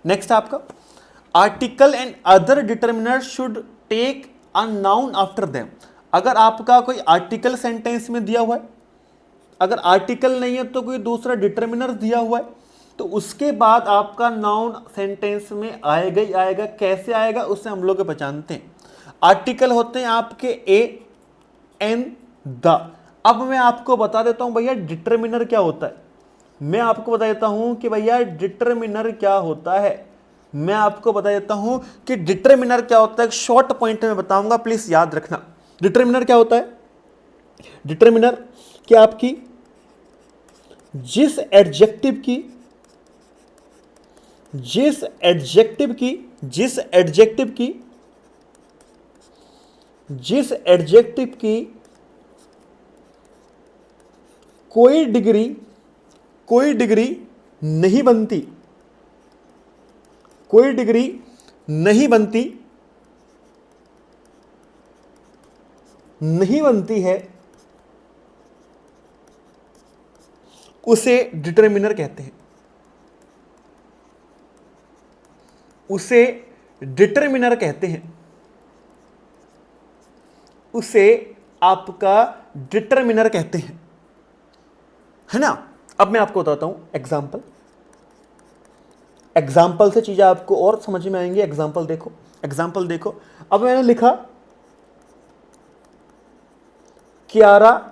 नेक्स्ट आपका article and other determiner should take a noun after them. अगर आपका कोई आर्टिकल सेंटेंस में दिया हुआ है, अगर आर्टिकल नहीं है तो कोई दूसरा डिटरमिनर दिया हुआ है, तो उसके बाद आपका नाउन सेंटेंस में आएगा ही आएगा। कैसे आएगा उसे हम लोग पहचानते हैं। आर्टिकल होते हैं आपके ए, एन, द। अब मैं आपको बता देता हूं भैया डिटरमिनर क्या होता है, मैं आपको बता देता हूं कि भैया डिटरमिनर क्या होता है, मैं आपको बता देता हूं कि डिटरमिनर क्या होता है। शॉर्ट पॉइंट में बताऊंगा, प्लीज याद रखना। डिटरमिनर क्या होता है, डिटरमिनर क्या आपकी जिस एडजेक्टिव की कोई डिग्री नहीं बनती, कोई डिग्री नहीं बनती है, उसे डिटरमिनर कहते हैं, उसे डिटरमिनर कहते हैं, उसे आपका डिटरमिनर कहते हैं, है ना। अब मैं आपको बताता हूं एग्जाम्पल, एग्जाम्पल से चीजें आपको और समझ में आएंगी। एग्जाम्पल देखो, एग्जाम्पल देखो। अब मैंने लिखा Kiara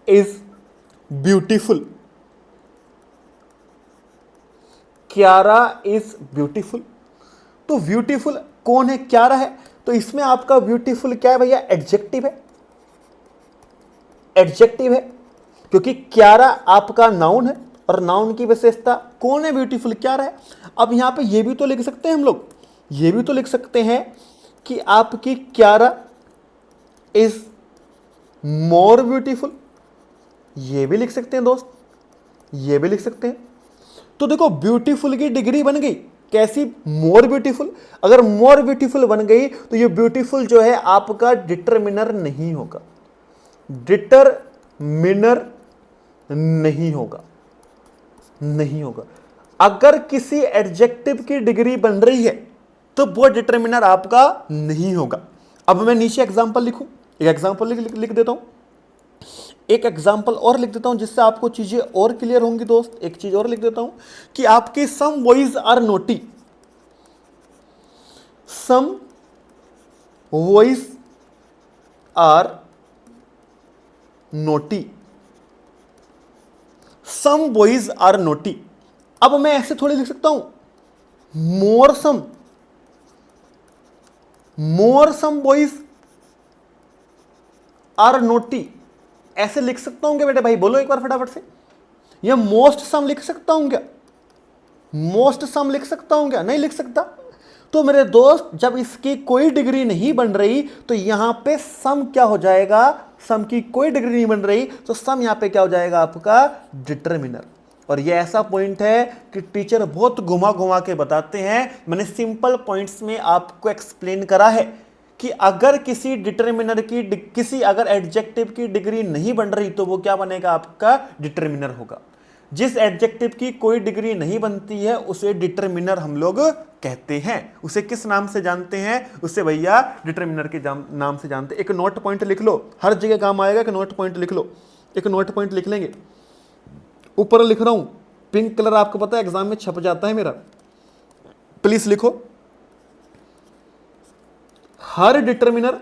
is beautiful, Kiara is beautiful. तो ब्यूटीफुल कौन है, क्यारा है, तो इसमें आपका ब्यूटीफुल क्या है भैया, एडजेक्टिव है, एडजेक्टिव है, क्योंकि क्यारा आपका नाउन है और नाउन की विशेषता कौन है, ब्यूटीफुल, क्यारा है। अब यहां पे ये भी तो लिख सकते हैं हम लोग, ये भी तो लिख सकते हैं कि आपकी क्यारा इज मोर ब्यूटीफुल, ये भी लिख सकते हैं दोस्त, ये भी लिख सकते हैं। तो देखो ब्यूटीफुल की डिग्री बन गई कैसी, मोर ब्यूटीफुल। अगर मोर ब्यूटीफुल बन गई तो ये ब्यूटीफुल जो है आपका डिटरमिनर नहीं होगा, डिटरमिनर नहीं होगा, नहीं होगा। अगर किसी एडजेक्टिव की डिग्री बन रही है तो वो डिटरमिनर आपका नहीं होगा। अब मैं नीचे एग्जांपल लिखूं, एक एग्जांपल लिख देता हूं, एक एग्जांपल और लिख देता हूं जिससे आपको चीजें और क्लियर होंगी दोस्त। एक चीज और लिख देता हूं कि आपके some boys are naughty, some boys are naughty, some boys are naughty. अब मैं ऐसे थोड़ी लिख सकता हूं, more some boys are naughty, ऐसे लिख सकता हूं क्या बेटे भाई, बोलो एक बार फटाफट से। या मोस्ट सम लिख सकता हूं क्या, मोस्ट सम लिख सकता हूं क्या, नहीं लिख सकता। तो मेरे दोस्त जब इसकी कोई डिग्री नहीं बन रही तो यहां पे सम क्या हो जाएगा, सम की कोई डिग्री नहीं बन रही तो सम यहां पे क्या हो जाएगा आपका, डिटरमिनर। और ये ऐसा पॉइंट है कि टीचर बहुत घुमा घुमा के बताते हैं, मैंने सिंपल पॉइंट्स में आपको एक्सप्लेन करा है कि अगर किसी डिटरमिनर की किसी अगर एडजेक्टिव की डिग्री नहीं बन रही तो वो क्या बनेगा, आपका डिटरमिनर होगा। जिस एडजेक्टिव की कोई डिग्री नहीं बनती है उसे डिटरमिनर हम लोग कहते हैं। उसे किस नाम से जानते हैं, उसे भैया डिटरमिनर के नाम से जानते हैं। एक नोट पॉइंट लिख लो, हर जगह काम आएगा, एक नोट पॉइंट लिख लो, एक नोट पॉइंट लिख लेंगे। ऊपर लिख रहा हूं, पिंक कलर आपको पता है एग्जाम में छप जाता है मेरा, प्लीज लिखो, हर डिटरमिनर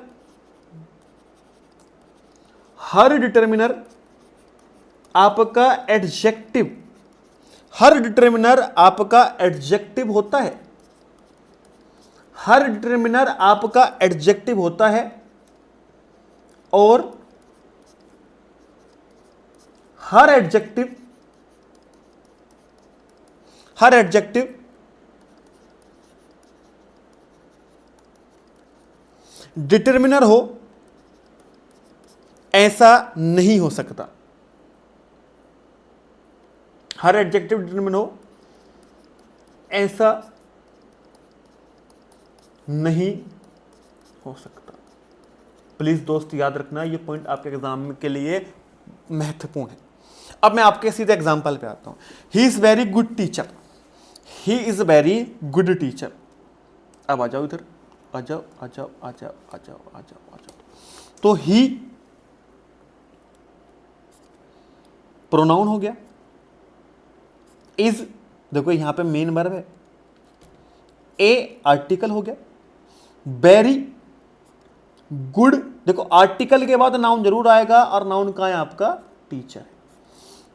आपका एडजेक्टिव, हर डिटरमिनर आपका एडजेक्टिव होता है, हर डिटरमिनर आपका एडजेक्टिव होता है और हर एडजेक्टिव डिटरमिनर हो ऐसा नहीं हो सकता, हर एडजेक्टिव डिटरमिनर हो ऐसा नहीं हो सकता। प्लीज दोस्त याद रखना, ये पॉइंट आपके एग्जाम के लिए महत्वपूर्ण है। अब मैं आपके सीधे एग्जांपल पे आता हूं। He is very good teacher, he is very good teacher. अब आ जाओ इधर, आ जाओ आ जाओ आ जाओ आ जाओ आ जाओ आ जाओ। तो ही प्रोनाउन हो गया, इज देखो यहां पे मेन वर्ब है, ए आर्टिकल हो गया, वेरी गुड देखो आर्टिकल के बाद नाउन जरूर आएगा और नाउन कहां है आपका, टीचर।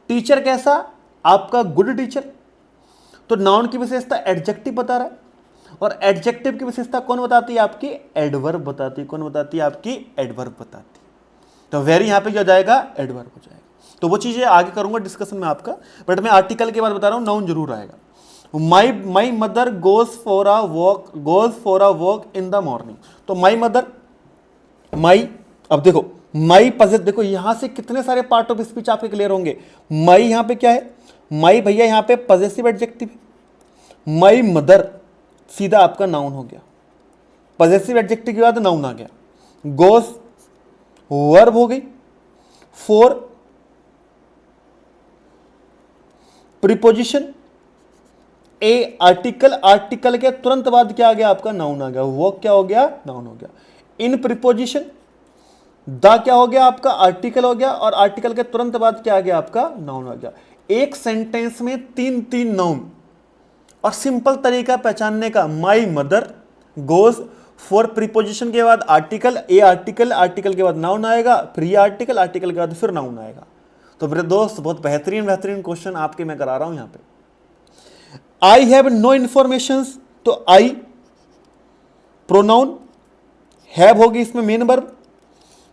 टीचर कैसा, आपका गुड टीचर। तो नाउन की विशेषता एडजेक्टिव बता रहा है और एडजेक्टिव की विशेषता कौन बताती है, आपकी एडवर्ब बताती है। कौन बताती है, आपकी एडवर्ब बताती है। तो वेरी यहां पे क्या हो जाएगा, एडवर्ब हो जाएगा। तो वो चीजें आगे करूंगा डिस्कशन में आपका, बट मैं आर्टिकल के बाद बता रहा हूं, नाउन जरूर आएगा। My mother goes for a walk in the morning. तो माई मदर, माई, अब देखो माई पजेस, देखो यहां से कितने सारे पार्ट ऑफ स्पीच आपके क्लियर होंगे। माई यहां पे क्या है, माई भैया यहां पे पजेसिव एडजेक्टिव है। माई मदर सीधा आपका नाउन हो गया, पजेसिव एडजेक्टिव के बाद नाउन आ गया। गोज वर्ब हो गई, for preposition, A article, article के तुरंत बाद क्या आ गया आपका, नाउन आ गया। वॉक क्या हो गया, नाउन हो गया। इन प्रीपोजिशन, द क्या हो गया आपका, आर्टिकल हो गया और आर्टिकल के तुरंत बाद क्या आ गया आपका, नाउन आ गया। एक सेंटेंस में तीन तीन नाउन और सिंपल तरीका पहचानने का, my mother goes for preposition के बाद आर्टिकल, ए आर्टिकल, आर्टिकल के बाद नाउन आएगा, फिर आर्टिकल, आर्टिकल के बाद फिर नाउन आएगा। तो मेरे दोस्त बहुत बेहतरीन क्वेश्चन आपके मैं करा रहा हूं यहां पे। आई हैव नो इंफॉर्मेशन, तो आई प्रोनाउन, हैव होगी इसमें main verb,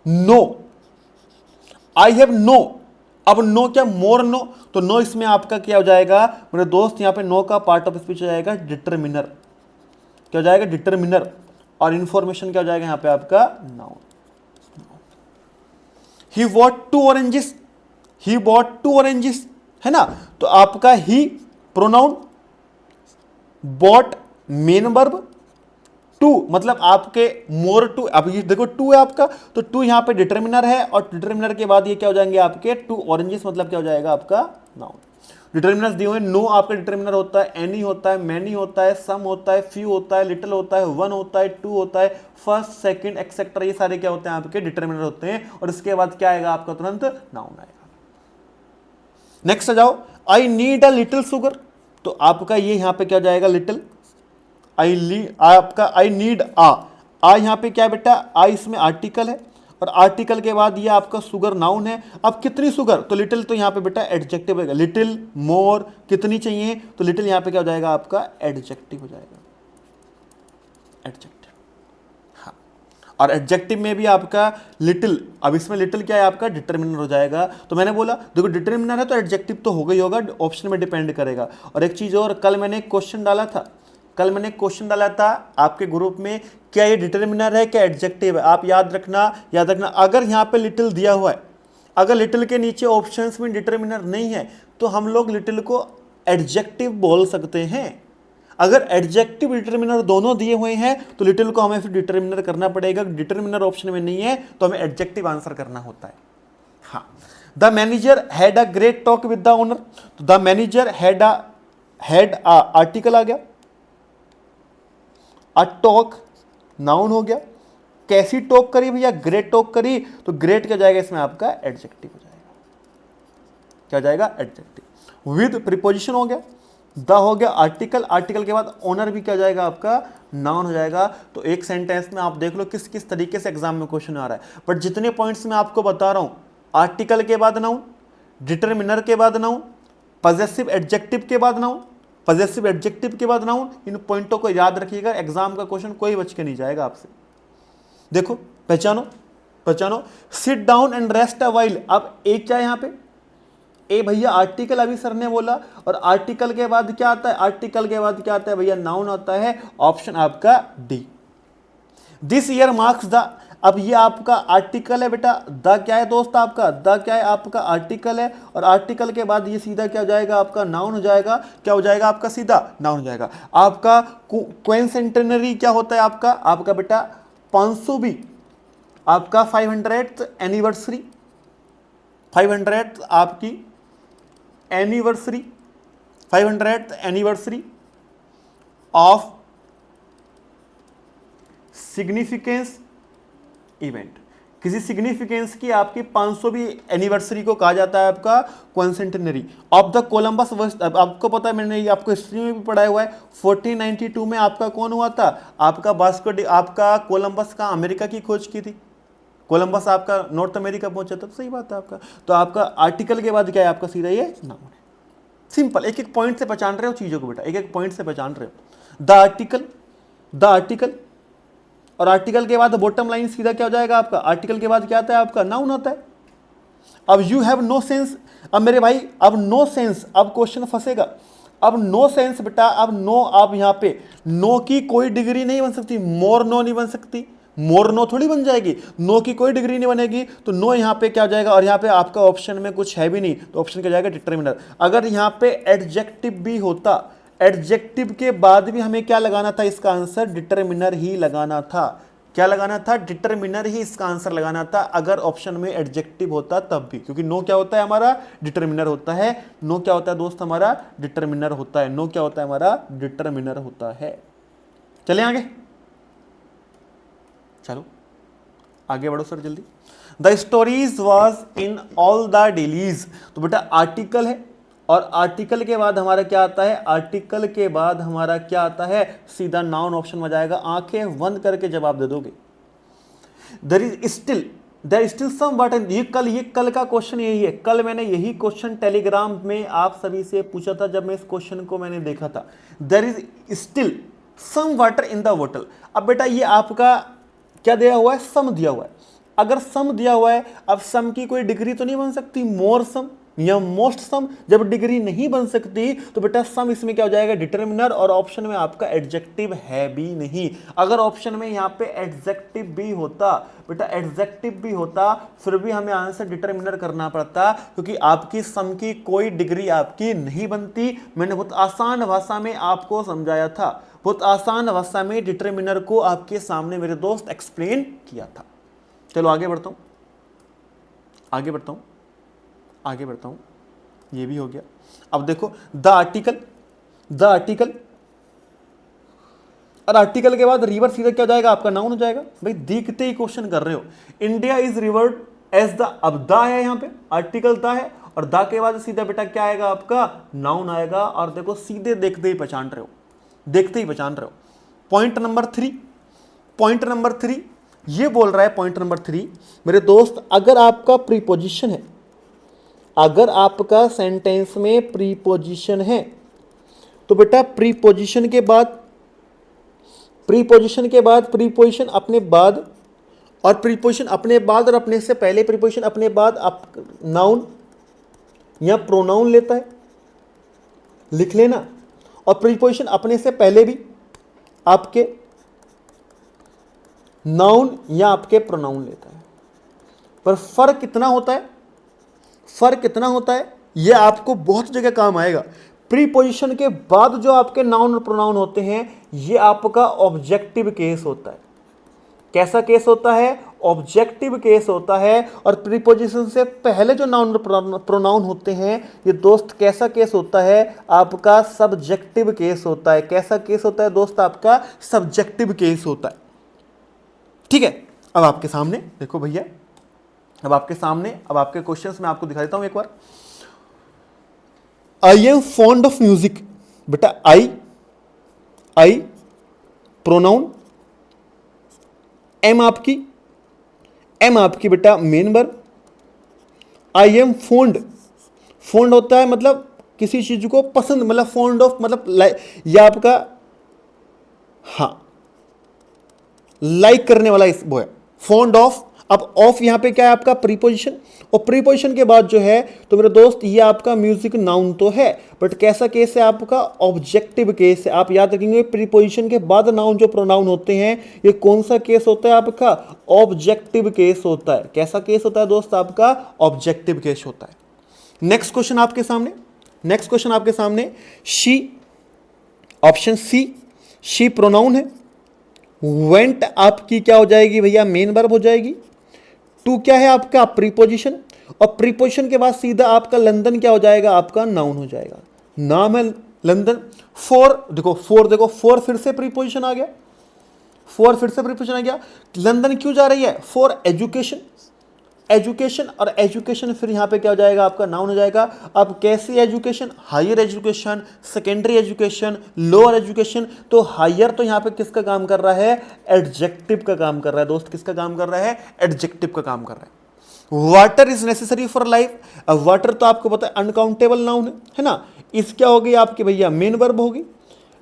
no, I have no. अब नो क्या, मोर नो, तो नो इसमें आपका क्या हो जाएगा मेरे दोस्त, यहां पे नो का पार्ट ऑफ स्पीच हो जाएगा डिटरमिनर, क्या हो जाएगा डिटरमिनर, और इंफॉर्मेशन क्या हो जाएगा यहां पे आपका noun. He bought two oranges, he bought two oranges, है ना, तो आपका he pronoun, bought main verb, two मतलब आपके मोर टू, अब ये देखो टू है आपका, तो टू यहां पे डिटरमिनर है, और डिटरमिनर के बाद ये क्या हो जाएंगे आपके टू ऑरेंजेस, मतलब क्या हो जाएगा आपका नाउन। डिटरमिनर्स दिए हुए, नो आपका डिटरमिनर होता है, एनी होता है, मैनी होता है, सम होता है, फ्यू होता है, लिटिल होता है, वन होता है, टू होता है, फर्स्ट सेकंड एक्सेट्रा, ये सारे क्या होते हैं आपके डिटरमिनर होते हैं, और इसके बाद क्या आएगा आपका तुरंत नाउन आएगा। नेक्स्ट आ जाओ, I need a little sugar, तो आपका ये यहां पे क्या हो जाएगा लिटिल, आपका आई नीड आ यहां पे क्या है बेटा, आ इसमें आर्टिकल है, और आर्टिकल के बाद ये आपका शुगर नाउन है। अब कितनी शुगर, तो लिटिल तो यहां पे बेटा एडजेक्टिव है, लिटिल, मोर, कितनी चाहिए, तो लिटिल यहां पे क्या हो जाएगा आपका एडजेक्टिव हो जाएगा, एडजेक्टिव। हाँ, और एडजेक्टिव में भी आपका लिटिल, अब इसमें लिटिल क्या है आपका डिटरमिनर हो जाएगा। तो मैंने बोला देखो डिटरमिनर है तो एडजेक्टिव तो होगा ही होगा, ऑप्शन में डिपेंड करेगा। और एक चीज और, कल मैंने क्वेश्चन डाला था आपके ग्रुप में, क्या ये डिटरमिनर है क्या एडजेक्टिव है, आप याद रखना। अगर यहां पे लिटिल दिया हुआ है, अगर लिटिल के नीचे ऑप्शंस में डिटरमिनर नहीं है, तो हम लोग लिटिल को एडजेक्टिव बोल सकते हैं। अगर एडजेक्टिव डिटरमिनर दोनों दिए हुए हैं, तो लिटिल को हमें फिर डिटरमिनर करना पड़ेगा। डिटरमिनर ऑप्शन में नहीं है तो हमें एडजेक्टिव आंसर करना होता है। हाँ, the manager had a great talk with the owner, तो द मैनेजर हैड आर्टिकल आ गया, अ टॉक नाउन हो गया, कैसी टॉक करी भैया, ग्रेट टॉक करी, तो ग्रेट क्या जाएगा इसमें आपका एडजेक्टिव हो जाएगा, क्या जाएगा एडजेक्टिव। विद प्रीपोजिशन हो गया, द हो गया आर्टिकल, आर्टिकल के बाद ओनर भी क्या जाएगा आपका नाउन हो जाएगा। तो एक सेंटेंस में आप देख लो किस किस तरीके से एग्जाम में क्वेश्चन आ रहा है। बट जितने पॉइंट्स मैं आपको बता रहा हूं, आर्टिकल के बाद नाउन, डिटरमिनर के बाद नाउन, पॉजेसिव एडजेक्टिव के बाद नाउन, पॉजेसिव एडजेक्टिव के बाद नाउन, इन पॉइंटों को याद रखिएगा, एग्जाम का क्वेश्चन कोई बच के नहीं जाएगा आपसे। देखो पहचानो, sit down and rest a while. अब एक क्या है यहां पे, ए भैया आर्टिकल अभी सर ने बोला, और आर्टिकल के बाद क्या आता है, आर्टिकल के बाद क्या आता है भैया नाउन आता है, ऑप्शन आपका D. This year marks the, अब ये आपका आर्टिकल है बेटा, द क्या है दोस्त आपका, द क्या है आपका आर्टिकल है, और आर्टिकल के बाद ये सीधा क्या हो जाएगा आपका नाउन हो जाएगा, क्या हो जाएगा आपका सीधा नाउन हो जाएगा। आपका क्विंसेंटेनरी क्या होता है आपका बेटा 500 आपका 500th एनिवर्सरी, 500th आपकी anniversary, 500th anniversary of significance event, किसी सिग्निफिकेंस की आपकी 500वीं एनिवर्सरी को कहा जाता है आपका क्विंसेंटेनरी ऑफ द कोलंबस। आपको पता है, मैंने ये आपको हिस्ट्री में भी पढ़ाया हुआ है, 1492 में आपका कौन हुआ था, आपका आपका कोलंबस का अमेरिका की खोज की थी, कोलंबस आपका नॉर्थ अमेरिका पहुंचा था, तो सही बात है आपका। तो आपका आर्टिकल के बाद क्या है आपका सीधा ये नाउन है। सिंपल, एक एक पॉइंट से पहचान रहे हो चीजों को बेटा, एक एक पॉइंट से पहचान रहे हो। द आर्टिकल, और आर्टिकल के बाद बॉटम लाइन सीधा क्या हो जाएगा आपका, आर्टिकल के बाद क्या आता है आपका नाउन आता है। अब यू हैव नो सेंस, अब मेरे भाई अब नो सेंस, अब क्वेश्चन फंसेगा। अब नो सेंस बेटा, अब नो, अब यहां पे नो की कोई डिग्री नहीं बन सकती, मोर नो नहीं बन सकती, मोर नो थोड़ी बन जाएगी, नो की कोई डिग्री नहीं बनेगी, तो नो यहां पे क्या हो जाएगा, और यहां पे आपका ऑप्शन में कुछ है भी नहीं, तो ऑप्शन क्या जाएगा डिटरमिनर। अगर यहां पे एडजेक्टिव भी होता, एडजेक्टिव के बाद भी हमें क्या लगाना था, इसका आंसर डिटरमिनर ही लगाना था। क्या लगाना था, डिटरमिनर ही इसका आंसर लगाना था, अगर ऑप्शन में एडजेक्टिव होता तब भी, क्योंकि नो क्या होता है हमारा डिटरमिनर होता है, नो क्या होता है दोस्त हमारा डिटरमिनर होता है, नो क्या होता है हमारा डिटरमिनर होता है। चले आगे, चलो आगे बढ़ो सर जल्दी। The stories was in all the dailies, तो बेटा आर्टिकल है, और आर्टिकल के बाद हमारा क्या आता है, आर्टिकल के बाद हमारा क्या आता है, सीधा नाउन ऑप्शन में जाएगा। आंखें बंद करके जवाब दे दोगे। देयर इज स्टिल सम वाट, ये कल का क्वेश्चन यही है, कल मैंने यही क्वेश्चन टेलीग्राम में आप सभी से पूछा था जब मैं इस क्वेश्चन को मैंने देखा था। There is still some water in the बोतल। अब बेटा ये आपका क्या दिया हुआ है, सम दिया हुआ है। अगर सम दिया हुआ है, अब सम की कोई डिग्री तो नहीं बन सकती, मोर सम या मोस्ट सम। जब डिग्री नहीं बन सकती तो बेटा सम इसमें क्या हो जाएगा, डिटरमिनर, और ऑप्शन में आपका एडजेक्टिव है भी नहीं। अगर ऑप्शन में यहाँ पे एडजेक्टिव भी होता बेटा, एडजेक्टिव भी होता, फिर भी हमें आंसर डिटरमिनर करना पड़ता, क्योंकि आपकी सम की कोई डिग्री आपकी नहीं बनती। मैंने बहुत आसान भाषा में आपको समझाया था, बहुत आसान भाषा में डिटरमिनर को आपके सामने मेरे दोस्त एक्सप्लेन किया था। चलो आगे बढ़ता हूं, आगे बढ़ता हूं, आगे बढ़ता हूं। ये भी हो गया। अब देखो द आर्टिकल, द आर्टिकल, और आर्टिकल के बाद रिवर सीधा क्या हो जाएगा, आपका नाउन हो जाएगा। भाई देखते ही क्वेश्चन कर रहे हो। India is revered as the, अब द है यहाँ पे, आर्टिकल द है, और द के बाद सीधा बेटा क्या आएगा, आपका नाउन आएगा। और देखो सीधे देखते ही पहचान रहे हो, देखते ही पहचान रहे हो। पॉइंट नंबर 3, पॉइंट नंबर 3 ये बोल रहा है, पॉइंट नंबर 3 मेरे दोस्त, अगर आपका प्रीपोजिशन है, अगर आपका सेंटेंस में प्रीपोजिशन है तो बेटा प्रीपोजिशन के बाद, प्रीपोजिशन के बाद, प्रीपोजिशन अपने बाद, और प्रीपोजिशन अपने बाद और अपने से पहले, प्रीपोजिशन अपने बाद आप नाउन या प्रोनाउन लेता है, लिख लेना। और प्रीपोजिशन अपने से पहले भी आपके नाउन या आपके प्रोनाउन लेता है। पर फर्क कितना होता है, फर्क कितना होता है, यह आपको बहुत जगह काम आएगा। प्रीपोजिशन के बाद जो आपके नाउन और प्रोनाउन होते हैं, यह आपका ऑब्जेक्टिव केस होता है। कैसा केस होता है, ऑब्जेक्टिव केस होता है। और प्रीपोजिशन से पहले जो नाउन और प्रोनाउन होते हैं, ये दोस्त कैसा केस होता है, आपका सब्जेक्टिव केस होता है। कैसा केस होता है दोस्त, आपका सब्जेक्टिव केस होता है। ठीक है, अब आपके सामने देखो भैया, अब आपके सामने, अब आपके क्वेश्चंस में आपको दिखा देता हूं एक बार। I am fond of music, बेटा आई, आई प्रोनाउन, एम आपकी, एम आपकी बेटा main verb. I am fond, fond होता है मतलब किसी चीज को पसंद, मतलब फॉन्ड ऑफ मतलब यह आपका, हाँ लाइक करने वाला इस वो है फॉन्ड ऑफ। अब ऑफ यहां पे क्या है, आपका प्रीपोजिशन, और प्रीपोजिशन के बाद जो है तो मेरे दोस्त ये आपका म्यूजिक नाउन तो है, बट कैसा केस है, आपका ऑब्जेक्टिव केस है। आप याद रखेंगे प्रीपोजिशन के बाद नाउन जो प्रोनाउन होते हैं, ये कौन सा केस होता है, आपका ऑब्जेक्टिव केस होता है। कैसा केस होता है दोस्त, आपका ऑब्जेक्टिव केस होता है। नेक्स्ट क्वेश्चन आपके सामने, नेक्स्ट क्वेश्चन आपके सामने, she, option C, she pronoun है। वेंट आपकी क्या हो जाएगी भैया, मेन वर्ब हो जाएगी। टू क्या है आपका, प्रीपोजिशन, और प्रीपोजिशन के बाद सीधा आपका लंदन क्या हो जाएगा, आपका नाउन हो जाएगा। नाम है लंदन। फोर देखो, फोर देखो, फोर फिर से प्रीपोजिशन आ गया, फोर फिर से प्रीपोजिशन आ गया। लंदन क्यों जा रही है, फॉर एजुकेशन, एजुकेशन, और एजुकेशन फिर यहां पे क्या हो जाएगा, आपका नाउन हो जाएगा। अब कैसी education, higher education, secondary education, lower education. तो हायर तो यहां पे किसका काम कर रहा है, एडजेक्टिव का काम कर रहा है दोस्त। किसका काम कर रहा है, एडजेक्टिव का काम कर रहा है। Water is necessary for life, अब वाटर तो आपको पता है अनकाउंटेबल नाउन है ना। इस क्या होगी आपकी भैया, मेन वर्ब होगी।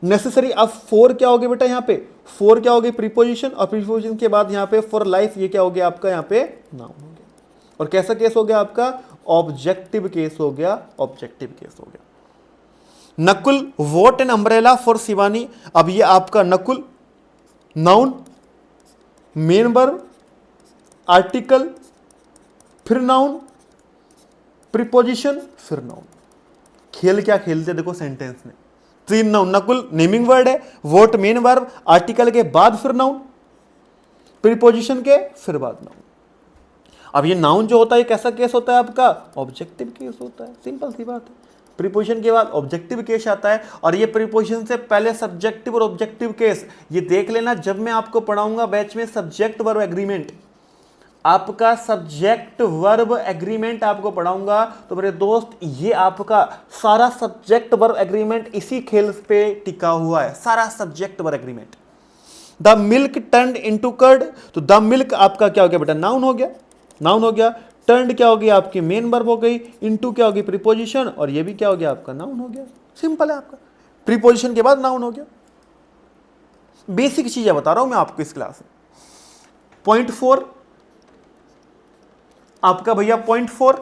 नेसेसरी, अब फोर क्या होगी बेटा, यहाँ पे फोर क्या होगी, प्रीपोजिशन, और प्रीपोजिशन के बाद यहाँ पे फॉर लाइफ, ये क्या हो गया आपका यहाँ पे नाउन हो गया। और कैसा केस हो गया आपका, ऑब्जेक्टिव केस हो गया, ऑब्जेक्टिव केस हो गया। Nakul what an umbrella for Shivani, अब ये आपका Nakul noun, main verb, article, फिर नाउन, प्रीपोजिशन, फिर नाउन। खेल क्या खेलते देखो सेंटेंस में, तीन नाउन। नकुल नेमिंग वर्ड है, वॉट मेन वर्ब, आर्टिकल के बाद फिर नाउन, प्रीपोजिशन के फिर बाद नाउन। अब ये नाउन जो होता है कैसा केस होता है आपका, ऑब्जेक्टिव केस होता है। सिंपल सी बात है, प्रीपोजिशन के बाद ऑब्जेक्टिव केस आता है, और ये प्रीपोजिशन से पहले सब्जेक्टिव और ऑब्जेक्टिव केस। ये देख लेना जब मैं आपको पढ़ाऊंगा बैच में सब्जेक्ट वर्ब एग्रीमेंट, आपका सब्जेक्ट वर्ब एग्रीमेंट आपको पढ़ाऊंगा, तो मेरे दोस्त ये आपका सारा सब्जेक्ट वर्ब एग्रीमेंट इसी खेल पे टिका हुआ है, सारा subject verb agreement. The milk turned into curd, तो द मिल्क आपका क्या हो गया बेटा, नाउन हो गया, नाउन हो गया। टर्न्ड क्या हो गया आपकी मेन वर्ब हो गई, इनटू क्या होगी प्रीपोजिशन, और ये भी क्या हो गया आपका नाउन हो गया। सिंपल है आपका, प्रीपोजिशन के बाद नाउन हो गया। बेसिक चीजें बता रहा हूं मैं आपको इस क्लास में। पॉइंट 4 आपका भैया, point 4,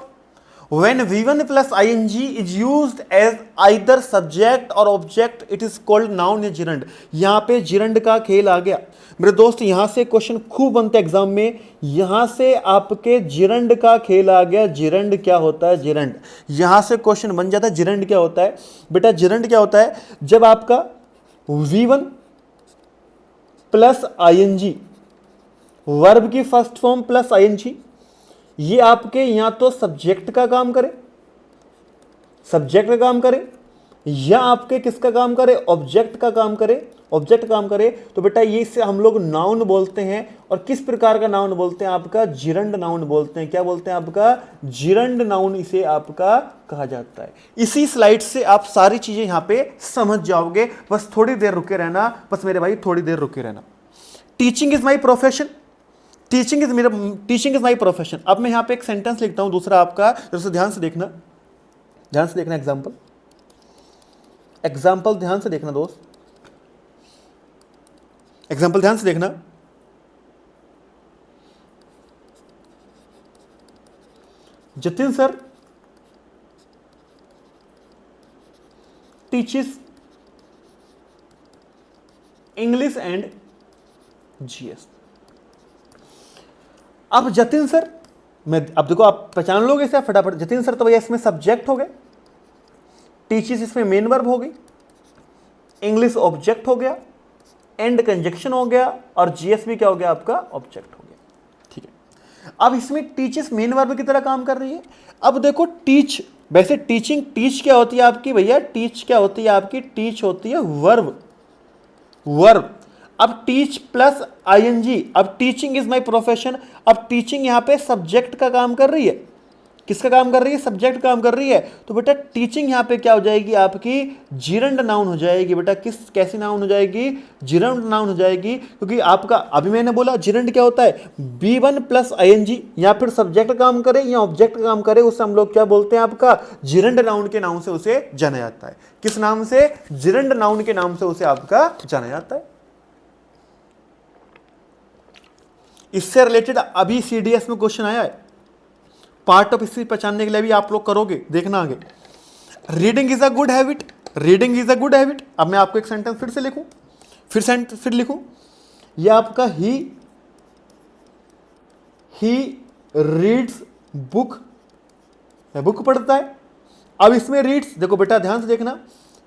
when v1 plus ing is used as either subject or object it is called noun या जिरंड। यहां पे जिरंड का खेल आ गया मेरे दोस्त, यहां से क्वेश्चन खूब बनते एग्जाम में, यहां से आपके जिरंड का खेल आ गया। जिरंड क्या होता है? जिरंड, यहां से क्वेश्चन बन जाता है जिरंड क्या होता है बेटा। जिरंड क्या होता है? जब आपका v1 प्लस ing, वर्ब की फर्स्ट फॉर्म प्लस ing, ये आपके या तो सब्जेक्ट का काम करे, सब्जेक्ट का काम करे, या आपके किसका काम करे? ऑब्जेक्ट का काम करे। ऑब्जेक्ट काम करे तो बेटा ये इसे हम लोग नाउन बोलते हैं। और किस प्रकार का नाउन बोलते हैं? आपका जिरंड नाउन बोलते हैं। क्या बोलते हैं? आपका जिरंड नाउन इसे आपका कहा जाता है। इसी स्लाइड से आप सारी चीजें यहां पे समझ जाओगे, बस थोड़ी देर रुके रहना, बस मेरे भाई थोड़ी देर रुके रहना। Teaching is my profession, teaching is my profession. अब मैं यहां पे एक सेंटेंस लिखता हूं दूसरा आपका, जैसे ध्यान से देखना, ध्यान से देखना। एग्जाम्पल, एग्जाम्पल ध्यान से देखना दोस्त, एग्जाम्पल ध्यान से देखना। Jatin sir teaches English and GS. अब जतिन सर, मैं अब देखो आप पहचान लोगे इसे फटाफट। जतिन सर तो भैया इसमें सब्जेक्ट हो गए, टीचेस इसमें मेन वर्ब हो गई, इंग्लिश ऑब्जेक्ट हो गया, एंड कंजक्शन हो गया, और जीएस भी क्या हो गया? आपका ऑब्जेक्ट हो गया। ठीक है, अब इसमें टीचेस मेन वर्ब की तरह काम कर रही है। अब देखो टीच, वैसे टीचिंग, टीच क्या होती है आपकी भैया? टीच क्या होती है आपकी? टीच होती है वर्ब, वर्ब। अब टीच प्लस आईएनजी, अब टीचिंग इज माय प्रोफेशन। अब टीचिंग यहां पे सब्जेक्ट का काम कर रही है। किसका काम कर रही है? सब्जेक्ट काम कर रही है। तो बेटा टीचिंग यहां पे क्या हो जाएगी? आपकी जिरंड नाउन हो जाएगी बेटा। कैसी नाउन हो जाएगी? जिरंड नाउन हो जाएगी, क्योंकि आपका अभी मैंने बोला जिरंड क्या होता है? B1 प्लस आईएनजी, या फिर सब्जेक्ट काम करे या ऑब्जेक्ट काम करे, उसे हम लोग क्या बोलते हैं? आपका जिरंड नाउन के नाम से उसे जाना जाता है। किस नाम से? जिरंड नाउन के नाम से उसे आपका जाना जाता है। इससे रिलेटेड अभी सीडीएस में क्वेश्चन आया है, पार्ट ऑफ स्पीच पहचानने के लिए भी आप लोग करोगे, देखना आगे। Reading is a good habit, reading is a good habit. अब मैं आपको एक सेंटेंस फिर से लिखूं, फिर लिखूं, यह आपका ही रीड्स बुक, बुक पढ़ता है। अब इसमें रीड्स, देखो बेटा ध्यान से देखना,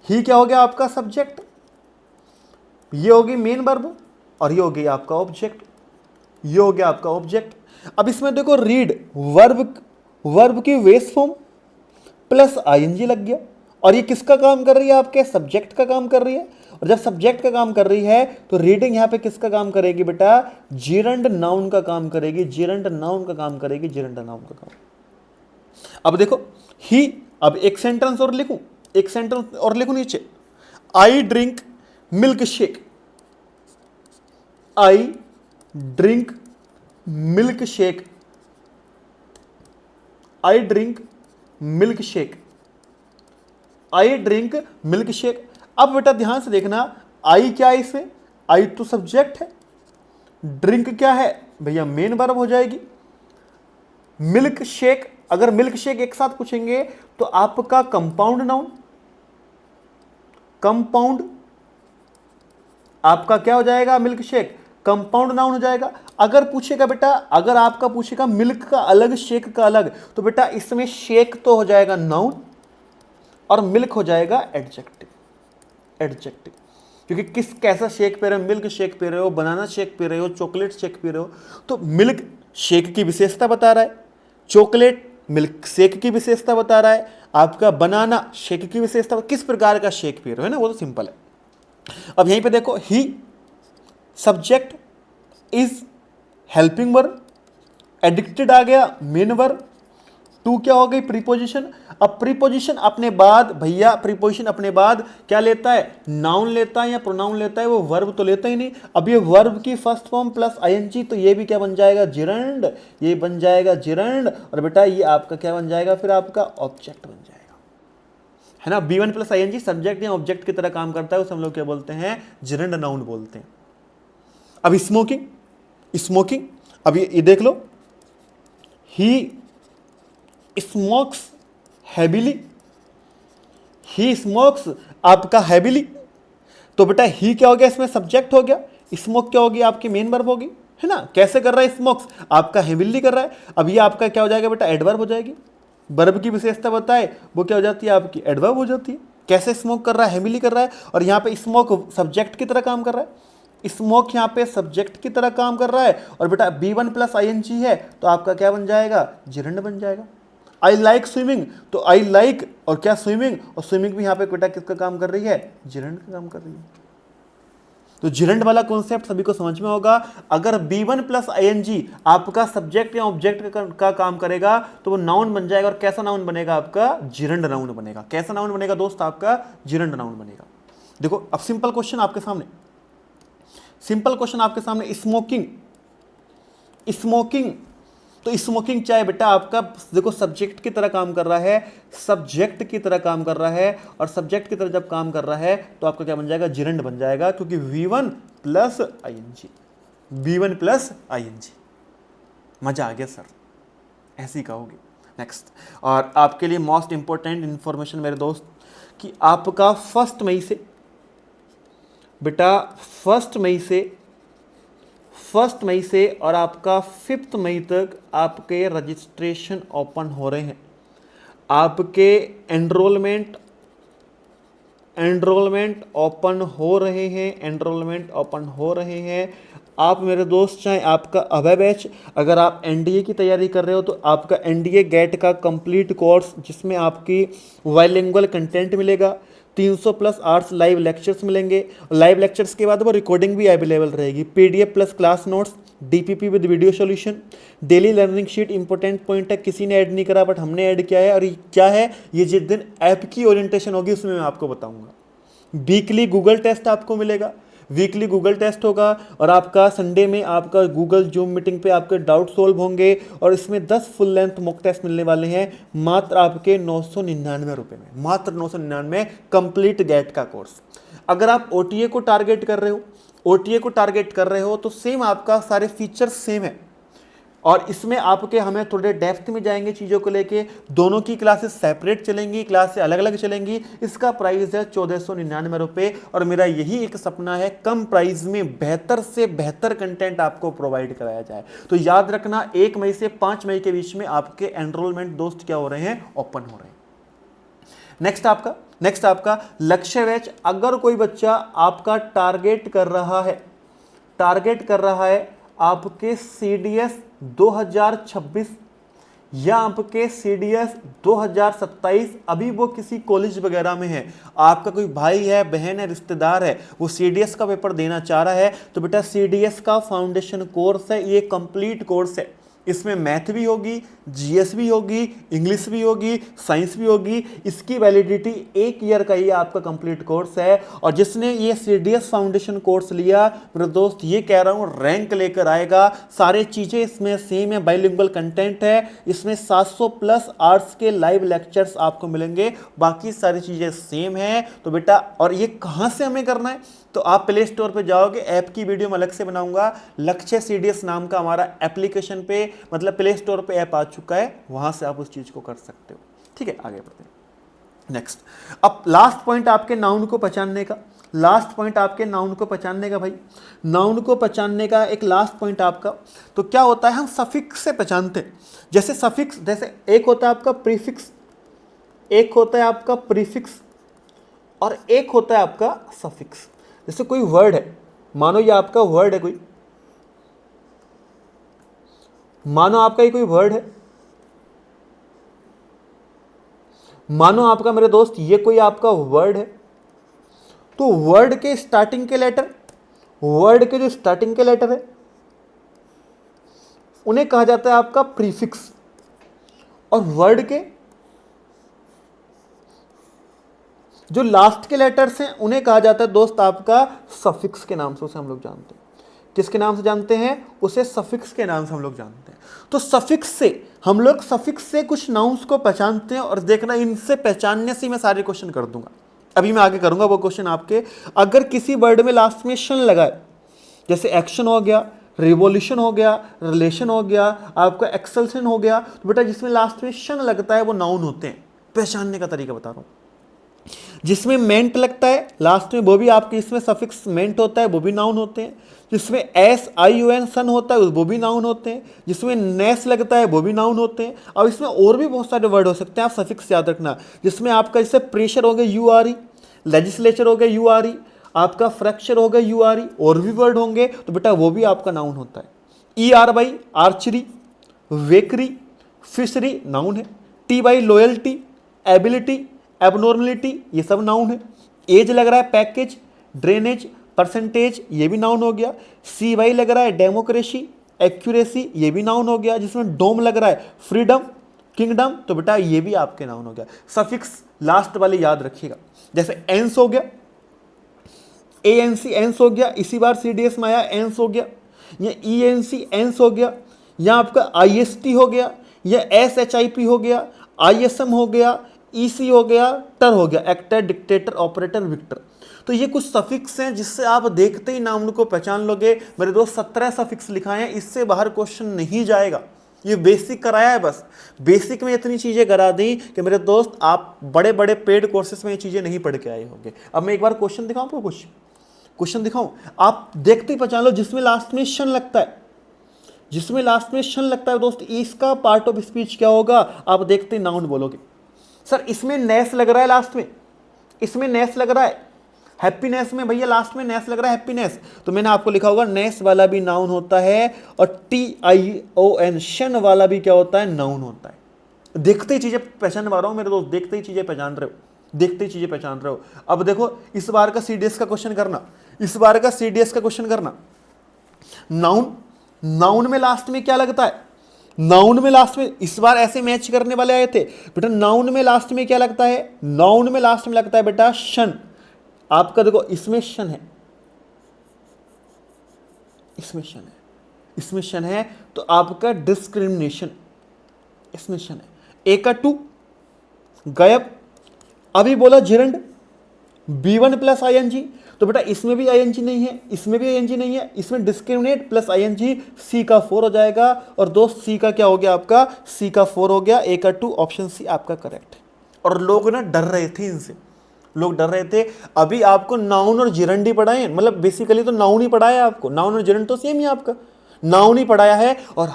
ही क्या हो गया? आपका सब्जेक्ट, ये होगी मेन वर्ब, और ये हो गई आपका ऑब्जेक्ट, ये हो गया आपका ऑब्जेक्ट। अब इसमें देखो रीड, वर्ब की वेस फॉर्म प्लस आईएनजी लग गया, और ये किसका काम कर रही है? आपके सब्जेक्ट का काम कर रही है। और जब सब्जेक्ट का काम कर रही है तो रीडिंग यहां पे किसका काम करेगी बेटा? जिरंड नाउन का काम करेगी, जिरंड नाउन का काम करेगी, जिरंड नाउन का काम। अब देखो ही, अब एक सेंटेंस और लिखूं, एक सेंटेंस और लिखूं नीचे, I drink milk shake, I drink milk shake, I drink milk shake, I drink milk shake. अब बेटा ध्यान से देखना, आई क्या है इसमें? आई तो सब्जेक्ट है, ड्रिंक क्या है भैया? मेन वर्ब हो जाएगी। मिल्क शेक, अगर मिल्क शेक एक साथ पूछेंगे तो आपका कंपाउंड नाउन, कंपाउंड आपका क्या हो जाएगा? मिल्क शेक कंपाउंड नाउन हो जाएगा। अगर पूछेगा बेटा, अगर आपका पूछेगा मिल्क का अलग शेक का अलग, तो बेटा इसमें शेक तो हो जाएगा नाउन और मिल्क हो जाएगा एडजेक्टिव, एडजेक्टिव। क्योंकि किस कैसा शेक पी रहे हो? मिल्क शेक पी रहे हो, बनाना शेक पी रहे हो, चॉकलेट शेक पी रहे हो, तो मिल्क शेक की विशेषता बता रहा है, चॉकलेट मिल्क शेक की विशेषता बता रहा है, आपका बनाना शेक की विशेषता, किस प्रकार का शेक पी रहे हो, है ना, वो तो सिंपल है। अब यहीं पे देखो, he subject, is helping verb, addicted आ गया मेन वर्ब, टू क्या हो गई? प्रीपोजिशन। अब प्रीपोजिशन अपने बाद भैया, प्रीपोजिशन अपने बाद क्या लेता है? नाउन लेता है या प्रोनाउन लेता है? वो वर्ब तो लेता ही नहीं। अब ये वर्ब की फर्स्ट फॉर्म प्लस आईएनजी, तो ये भी क्या बन जाएगा? जिरंड, ये बन जाएगा जिरंड। और बेटा ये आपका क्या बन जाएगा? फिर आपका ऑब्जेक्ट बन जाएगा, है ना। B1 प्लस आईएनजी सब्जेक्ट या ऑब्जेक्ट की तरह काम करता है, उसे हम लोग क्या बोलते हैं? जिरंड नाउन बोलते हैं। अब स्मोकिंग, स्मोकिंग, अब ये देख लो, ही स्मोक्स हैबिली, ही स्मोक्स आपका हैबिली, तो बेटा ही क्या हो गया, इसमें सब्जेक्ट हो गया, स्मोक क्या होगी, आपकी मेन वर्ब होगी, है ना। कैसे कर रहा है स्मोक्स, आपका हैबिली कर रहा है। अब ये आपका क्या हो जाएगा बेटा, एडवर्ब हो जाएगी। वर्ब की विशेषता बताए वो क्या हो जाती है, आपकी एडवर्ब हो जाती है। कैसे स्मोक कर रहा है, हैबिली कर रहा है, और यहाँ पे स्मोक सब्जेक्ट की तरह काम कर रहा है, स्मोक यहाँ पे सब्जेक्ट की तरह काम कर रहा है, और बेटा B1 प्लस ING है तो आपका क्या बन जाएगा, जिरंड बन जाएगा। आई लाइक स्विमिंग, तो आई लाइक और क्या स्विमिंग, और स्विमिंग भी यहाँ पे बेटा किसका काम कर रही है, जिरंड का काम कर रही है। तो जिरंड वाला कॉन्सेप्ट सभी को समझ में होगा। अगर B1 प्लस ING आपका सब्जेक्ट या ऑब्जेक्ट का काम करेगा तो वो नाउन बन जाएगा, और कैसा नाउन बनेगा, आपका जिरंड नाउन बनेगा। कैसा नाउन बनेगा दोस्त, आपका जिरंड नाउन बनेगा। देखो अब सिंपल क्वेश्चन आपके सामने, सिंपल क्वेश्चन आपके सामने, स्मोकिंग, स्मोकिंग, तो स्मोकिंग चाहे बेटा आपका देखो सब्जेक्ट की तरह काम कर रहा है, सब्जेक्ट की तरह काम कर रहा है, और सब्जेक्ट की तरह जब काम कर रहा है तो आपका क्या बन जाएगा, जिरंड बन जाएगा, क्योंकि V1 plus ING, B1 plus ING। मजा आ गया सर, ऐसी कहोगे। नेक्स्ट, और आपके लिए मोस्ट इंपॉर्टेंट इंफॉर्मेशन मेरे दोस्त, कि आपका 1 मई से बेटा 1 मई से और आपका 5 मई तक आपके रजिस्ट्रेशन ओपन हो रहे हैं। आपके एनरोलमेंट ओपन हो रहे हैं, एनरोलमेंट ओपन हो रहे हैं। आप मेरे दोस्त चाहे आपका अभय बैच, अगर आप NDA की तैयारी कर रहे हो तो आपका NDA गेट का कंप्लीट कोर्स, जिसमें आपकी बाइलिंगुअल कंटेंट मिलेगा, 300 प्लस आवर्स लाइव लेक्चर्स मिलेंगे, लाइव लेक्चर्स के बाद वो रिकॉर्डिंग भी अवेलेबल रहेगी, PDF plus class notes, DPP with video solution, daily learning sheet. Important point है, किसी ने ऐड नहीं करा बट हमने ऐड किया है, और ये क्या है, ये जिस दिन ऐप की ओरिएंटेशन होगी उसमें मैं आपको बताऊंगा। वीकली गूगल टेस्ट आपको मिलेगा, वीकली गूगल टेस्ट होगा, और आपका संडे में आपका गूगल जूम मीटिंग पे आपके डाउट सोल्व होंगे, और इसमें 10 फुल लेंथ मॉक टेस्ट मिलने वाले हैं मात्र आपके 999 रुपये में, मात्र 999 कंप्लीट गेट का कोर्स। अगर आप OTA को टारगेट कर रहे हो, तो सेम आपका सारे फीचर्स सेम है, और इसमें आपके हमें थोड़े डेप्थ में जाएंगे चीज़ों को लेके। दोनों की क्लासेस सेपरेट चलेंगी, क्लासेस अलग अलग चलेंगी। इसका प्राइस है 1499 रुपये, और मेरा यही एक सपना है कम प्राइस में बेहतर से बेहतर कंटेंट आपको प्रोवाइड कराया जाए। तो याद रखना 1 मई से 5 मई के बीच में आपके एनरोलमेंट दोस्त क्या हो रहे हैं, ओपन हो रहे हैं। नेक्स्ट आपका लक्ष्य बैच। अगर कोई बच्चा आपका टारगेट कर रहा है आपके CDS 2026 या आपके CDS 2027, अभी वो किसी कॉलेज वगैरह में है, आपका कोई भाई है, बहन है, रिश्तेदार है, वो CDS का पेपर देना चाह रहा है, तो बेटा CDS का फाउंडेशन कोर्स है, ये कंप्लीट कोर्स है। इसमें मैथ भी होगी, GS भी होगी, इंग्लिश भी होगी, साइंस भी होगी। इसकी वैलिडिटी 1 ईयर का ही आपका कंप्लीट कोर्स है, और जिसने ये CDS फाउंडेशन कोर्स लिया मेरे दोस्त, ये कह रहा हूँ रैंक लेकर आएगा। सारे चीज़ें इसमें सेम है, बाइलिंगुअल कंटेंट है, इसमें 700 प्लस आवर्स के लाइव लेक्चर्स आपको मिलेंगे, बाकी सारी चीज़ें सेम है। तो बेटा, और ये कहाँ से हमें करना है, तो आप प्ले स्टोर पे जाओगे, ऐप की वीडियो मैं अलग से बनाऊंगा, लक्ष्य CDS नाम का हमारा एप्लीकेशन पे, मतलब प्ले स्टोर पे ऐप आ चुका है, वहां से आप उस चीज को कर सकते हो। ठीक है, आगे बढ़ते हैं। नेक्स्ट, अब लास्ट पॉइंट आपके नाउन को पहचानने का, भाई नाउन को पहचानने का एक लास्ट पॉइंट आपका, तो क्या होता है, हम सफिक्स से पहचानते हैं। जैसे सफिक्स, जैसे एक होता है आपका प्रीफिक्स, और एक होता है आपका सफिक्स। जैसे कोई वर्ड है, मानो ये आपका वर्ड है, मानो आपका मेरे दोस्त ये कोई आपका वर्ड है, तो वर्ड के स्टार्टिंग के लेटर, जो स्टार्टिंग के लेटर है उन्हें कहा जाता है आपका प्रीफिक्स, और वर्ड के जो लास्ट के लेटर्स हैं उन्हें कहा जाता है दोस्त आपका सफिक्स के नाम से, उसे हम लोग जानते हैं। किसके नाम से जानते हैं? उसे सफिक्स के नाम से हम लोग जानते हैं। तो सफिक्स से हम लोग कुछ नाउन्स को पहचानते हैं, और देखना इनसे पहचानने से मैं सारे क्वेश्चन कर दूंगा। अभी मैं आगे करूंगा वो क्वेश्चन आपके। अगर किसी वर्ड में लास्ट में शन लगाए जैसे एक्शन हो गया, रिवॉल्यूशन हो गया, रिलेशन हो गया, आपका एक्सल्शन हो गया। तो बेटा जिसमें लास्ट में शन लगता है वो नाउन होते हैं। पहचानने का तरीका बता रहा हूं। जिसमें मेंट लगता है लास्ट में वो भी आपके इसमें सफिक्स मेंट होता है, वो भी नाउन होते हैं। जिसमें एस आई यू एन सन होता है वो भी नाउन होते हैं। जिसमें नेस लगता है वो भी नाउन होते हैं। अब इसमें और भी बहुत सारे वर्ड हो सकते हैं, आप सफिक्स याद रखना। जिसमें आपका जैसे प्रेशर हो गया यू आर ई, लेजिस्लेचर हो गया यू आर ई, आपका फ्रैक्चर हो गया यू आर ई, और भी वर्ड होंगे तो बेटा वो भी आपका नाउन होता है। E R Y archery, bakery, fishery noun है। T Y loyalty, ability, abnormality ये सब नाउन है। एज लग रहा है पैकेज, ड्रेनेज, परसेंटेज ये भी नाउन हो गया। सी वाई लग रहा है डेमोक्रेसी, एक्यूरेसी ये भी नाउन हो गया। जिसमें डोम लग रहा है फ्रीडम, किंगडम, तो बेटा ये भी आपके नाउन हो गया। सफिक्स लास्ट वाले याद रखिएगा। जैसे एंस हो गया, ए एन सी एंस हो गया, इसी बार सी डी एस में आया एंस हो गया, या ई एन सी एंस हो गया, या आपका आई एस टी हो गया, या एस एच आई पी हो गया, आई एस एम हो गया, ईसी हो गया, टर हो गया, एक्टर, डिक्टेटर, ऑपरेटर, विक्टर। तो ये कुछ सफिक्स हैं जिससे आप देखते ही नाउन को पहचान लोगे। मेरे दोस्त 17 सफिक्स लिखाए हैं, इससे बाहर क्वेश्चन नहीं जाएगा। ये बेसिक कराया है, बस बेसिक में इतनी चीजें करा दी कि मेरे दोस्त आप बड़े बड़े पेड कोर्सेज में ये चीजें नहीं पढ़ के आए होंगे। अब मैं एक बार क्वेश्चन दिखाऊं आपको, कुछ क्वेश्चन दिखाऊं, आप देखते ही पहचान लो। जिसमें लास्ट में शन लगता है, जिसमें लास्ट में शन लगता है दोस्त, इसका पार्ट ऑफ स्पीच क्या होगा, आप देखते ही नाउन बोलोगे। सर इसमें नेस लग रहा है लास्ट में, इसमें नेस लग रहा है, हैप्पीनेस में भैया लास्ट में नेस लग रहा है हैप्पीनेस, तो मैंने आपको लिखा होगा नेस वाला भी नाउन होता है, और टी आई ओ एन शन वाला भी क्या होता है, नाउन होता है। देखते ही चीजें पहचान पा रहा हूं मेरे दोस्त, देखते ही चीजें पहचान रहे हो, देखते ही चीजें पहचान रहे हो। अब देखो इस बार का सीडीएस का क्वेश्चन करना, इस बार का सीडीएस का क्वेश्चन करना। नाउन, नाउन में लास्ट में क्या लगता है, नाउन में लास्ट में इस बार ऐसे मैच करने वाले आए थे बेटा। नाउन में लास्ट में क्या लगता है, नाउन में लास्ट में लगता है बेटा शन। आपका देखो इसमें शन है, इसमें शन है, इसमें शन है, तो आपका डिस्क्रिमिनेशन, इसमें शन है। ए का टू गायब, अभी बोला जिरंड, B1 प्लस आईएनजी, तो बेटा इसमें भी आईएनजी नहीं है, इसमें भी आईएनजी नहीं है, इसमें डिस्क्रिमिनेट प्लस आईएनजी, सी का 4 हो जाएगा। और दोस्त सी का क्या हो गया आपका, सी का 4 हो गया, ए का 2, ऑप्शन सी आपका करेक्ट है। और लोग ना डर रहे थे इनसे, लोग डर रहे थे। अभी आपको नाउन और जिरंड ही पढ़ाए, मतलब बेसिकली तो नाउन ही पढ़ाया आपको, नाउन और जिरंड तो सेम ही आपका, नाउन ही पढ़ाया है। और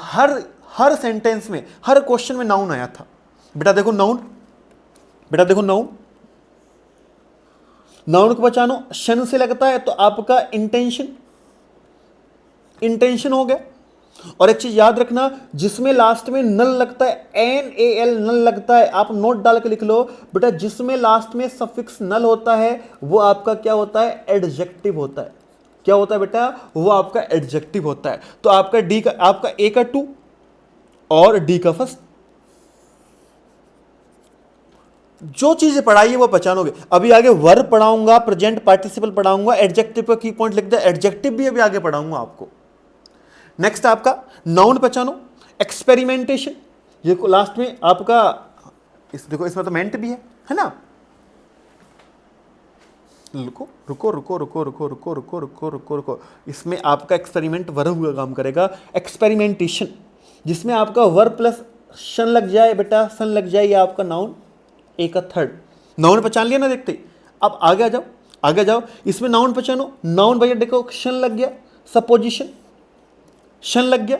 हर सेंटेंस में, हर क्वेश्चन में नाउन आया था। बेटा देखो नाउन, बेटा देखो नाउन, नाउन को पहचानो, शन से लगता है तो आपका इंटेंशन, इंटेंशन हो गया। और एक चीज याद रखना, जिसमें लास्ट में नल लगता है, NAL नल लगता है, आप नोट डाल के लिख लो बेटा। जिसमें लास्ट में सफिक्स नल होता है वो आपका क्या होता है, एडजेक्टिव होता है। क्या होता है बेटा, वो आपका एडजेक्टिव होता है। तो आपका डी का, आपका ए का 2 और डी का फर्स्ट, जो चीजें पढ़ाई है वो पहचानोगे। अभी आगे वर्ब पढ़ाऊंगा, प्रेजेंट पार्टिसिपल पढ़ाऊंगा, एडजेक्टिव का की पॉइंट लिख दे, एडजेक्टिव भी अभी आगे पढ़ाऊंगा आपको। नेक्स्ट आपका नाउन पहचानो, एक्सपेरिमेंटेशन, ये लास्ट में आपका देखो इसमें तो मेंट भी है ना। रुको रुको रुको रुको रुको रुको रुको रुको रुको रुको, इसमें आपका एक्सपेरिमेंट वर्ब का काम करेगा, एक्सपेरिमेंटेशन, जिसमें आपका वर्ब प्लस शन लग जाए बेटा, सन लग जाए, ये आपका नाउन, ए का 3rd। नाउन पहचान लिया ना देखते। अब आगे आ जाओ, आगे जाओ, इसमें नाउन पहचानो। नाउन भैया देखो शन लग गया, सपोजिशन, शन लग गया।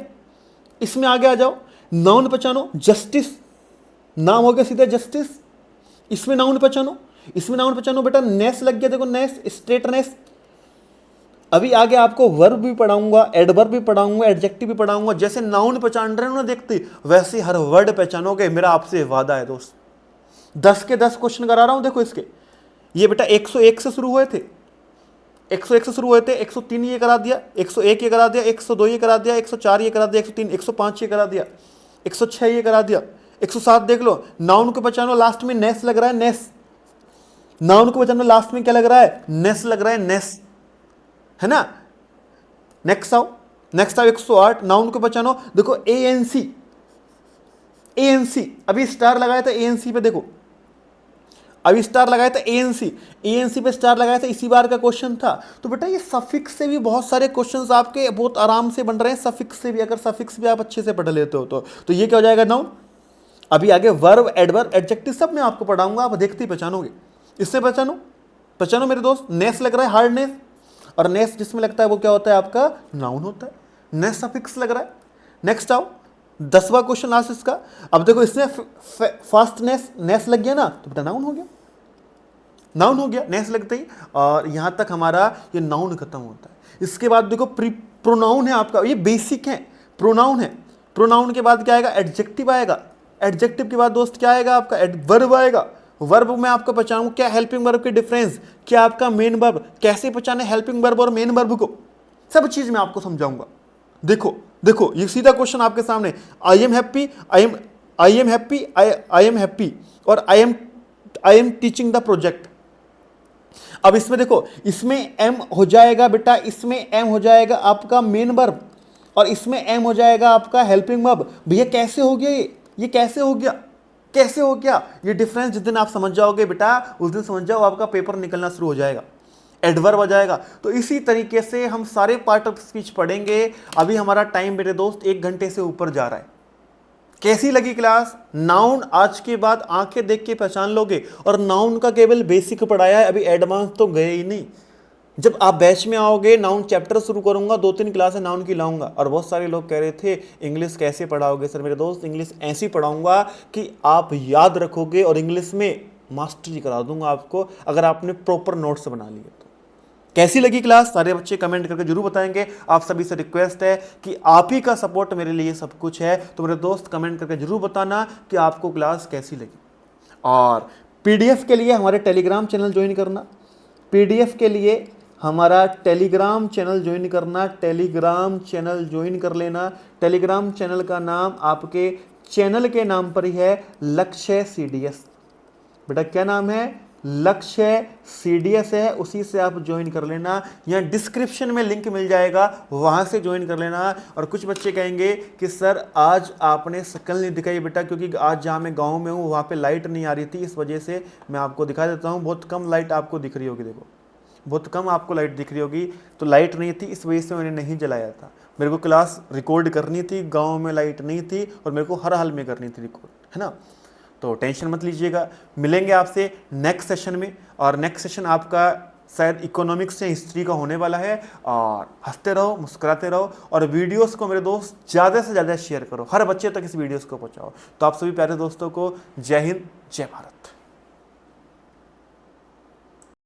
इसमें आगे आ जाओ, नाउन पहचानो, जस्टिस, नाम हो गया सीधा जस्टिस। इसमें नाउन पहचानो, इसमें नाउन पहचानो बेटा, नेस लग गया, देखो नेस, स्ट्रेटनेस। अभी आगे आपको वर्ब भी पढ़ाऊंगा, एडवर्ब भी पढ़ाऊंगा, एडजेक्टिव भी पढ़ाऊंगा। जैसे नाउन पहचान रहे हो ना देखते, वैसे हर वर्ड पहचानोगे, मेरा आपसे वादा है दोस्त। 10 के 10 क्वेश्चन करा रहा हूं देखो इसके। ये बेटा 101 से शुरू हुए थे, 101 से शुरू हुए थे, 103 ये करा दिया, 101 ये करा दिया, 102 ये करा दिया, 104 ये करा दिया, 103, 105 ये करा दिया, 106 ये करा दिया, 107 देख लो। नाउन को पहचानो, लास्ट में नेस लग रहा है, नेस। नाउन को पहचानो, लास्ट में क्या लग रहा है, नेस लग रहा है, नेस, है ना। नेक्स्ट आओ, नेक्स्ट आओ 108, नाउन को पहचानो, देखो ANC, ANC अभी स्टार लगाया था ANC पे, देखो अभी स्टार लगाया था एएनसी, एएनसी पे स्टार लगाया था, इसी बार का क्वेश्चन था। तो बेटा ये सफिक्स से भी बहुत सारे क्वेश्चंस आपके बहुत आराम से बन रहे हैं, सफिक्स से भी, अगर सफिक्स भी आप अच्छे से पढ़ लेते हो तो ये क्या हो जाएगा नाउन। अभी आगे वर्ब, एडवर्ब, एडजेक्टिव सब मैं आपको पढ़ाऊंगा, आप देखते ही पहचानोगे। इससे पहचानो मेरे दोस्त, नेस लग रहा है, हार्डनेस, और नेस जिसमें लगता है वो क्या होता है आपका नाउन होता है, नेस सफिक्स लग रहा है। नेक्स्ट आओ, 10वां क्वेश्चन लास्ट इसका। अब देखो इसमें फास्टनेस नेस लग गया ना, तो बेटा नाउन हो गया, नाउन हो गया नेस लगते ही। और यहां तक हमारा ये नाउन खत्म होता है। इसके बाद देखो प्रोनाउन है आपका, ये बेसिक है, प्रोनाउन है। प्रोनाउन के बाद क्या आएगा, एडजेक्टिव आएगा। एडजेक्टिव के बाद दोस्त क्या आएगा आपका, वर्ब आएगा। वर्ब में आपको पहचानूं क्या हेल्पिंग वर्ब के डिफरेंस, क्या आपका मेन वर्ब, कैसे पहचाने हेल्पिंग वर्ब और मेन वर्ब को, सब चीज मैं आपको समझाऊंगा। देखो देखो ये सीधा क्वेश्चन आपके सामने, I am happy, I am happy, I am happy, और I am teaching the project. अब इसमें देखो, इसमें एम हो जाएगा बेटा, इसमें एम हो जाएगा आपका मेन वर्ब, और इसमें एम हो जाएगा आपका हेल्पिंग वर्ब। भैया कैसे हो गया ये कैसे हो गया, कैसे हो गया ये डिफरेंस? जिस दिन आप समझ जाओगे बेटा, उस दिन समझ जाओ आपका पेपर निकलना शुरू हो जाएगा, एडवर्ब आ जाएगा। तो इसी तरीके से हम सारे पार्ट ऑफ स्पीच पढ़ेंगे। अभी हमारा टाइम मेरे दोस्त 1 घंटे से ऊपर जा रहा है। कैसी लगी क्लास? नाउन आज के बाद आंखें देख के पहचान लोगे, और नाउन का केवल बेसिक पढ़ाया है, अभी एडवांस तो गए ही नहीं। जब आप बैच में आओगे, नाउन चैप्टर शुरू करूंगा, 2-3 क्लासें नाउन की लाऊंगा। और बहुत सारे लोग कह रहे थे इंग्लिश कैसे पढ़ाओगे सर? मेरे दोस्त इंग्लिश ऐसी पढ़ाऊंगा कि आप याद रखोगे, और इंग्लिश में मास्टरी करा दूंगा आपको, अगर आपने प्रॉपर नोट्स बना लिए तो। कैसी लगी क्लास? सारे बच्चे कमेंट करके जरूर बताएंगे। आप सभी से रिक्वेस्ट है कि आप ही का सपोर्ट मेरे लिए सब कुछ है, तो मेरे दोस्त कमेंट करके जरूर बताना कि आपको क्लास कैसी लगी। और पीडीएफ के लिए हमारे टेलीग्राम चैनल ज्वाइन करना, पीडीएफ के लिए हमारा टेलीग्राम चैनल ज्वाइन करना, टेलीग्राम चैनल ज्वाइन कर लेना। टेलीग्राम चैनल का नाम आपके चैनल के नाम पर ही है, लक्ष्य सीडीएस। बेटा क्या नाम है? लक्ष्य सीडीएस है, उसी से आप ज्वाइन कर लेना। यहाँ डिस्क्रिप्शन में लिंक मिल जाएगा, वहाँ से ज्वाइन कर लेना। और कुछ बच्चे कहेंगे कि सर आज आपने शक्ल नहीं दिखाई बेटा, क्योंकि आज जहाँ मैं गाँव में हूँ वहाँ पे लाइट नहीं आ रही थी, इस वजह से मैं आपको दिखा देता हूँ। बहुत कम लाइट आपको दिख रही होगी, देखो बहुत कम आपको लाइट दिख रही होगी। तो लाइट नहीं थी, इस वजह से मैंने नहीं जलाया था। मेरे को क्लास रिकॉर्ड करनी थी, गाँव में लाइट नहीं थी, और मेरे को हर हाल में करनी थी रिकॉर्ड, है ना। तो टेंशन मत लीजिएगा, मिलेंगे आपसे नेक्स्ट सेशन में। और नेक्स्ट सेशन आपका शायद इकोनॉमिक्स से हिस्ट्री का होने वाला है। और हंसते रहो, मुस्कुराते रहो, और वीडियोस को मेरे दोस्त ज़्यादा से ज़्यादा शेयर करो, हर बच्चे तक इस वीडियोस को पहुंचाओ। तो आप सभी प्यारे दोस्तों को जय हिंद, जय भारत।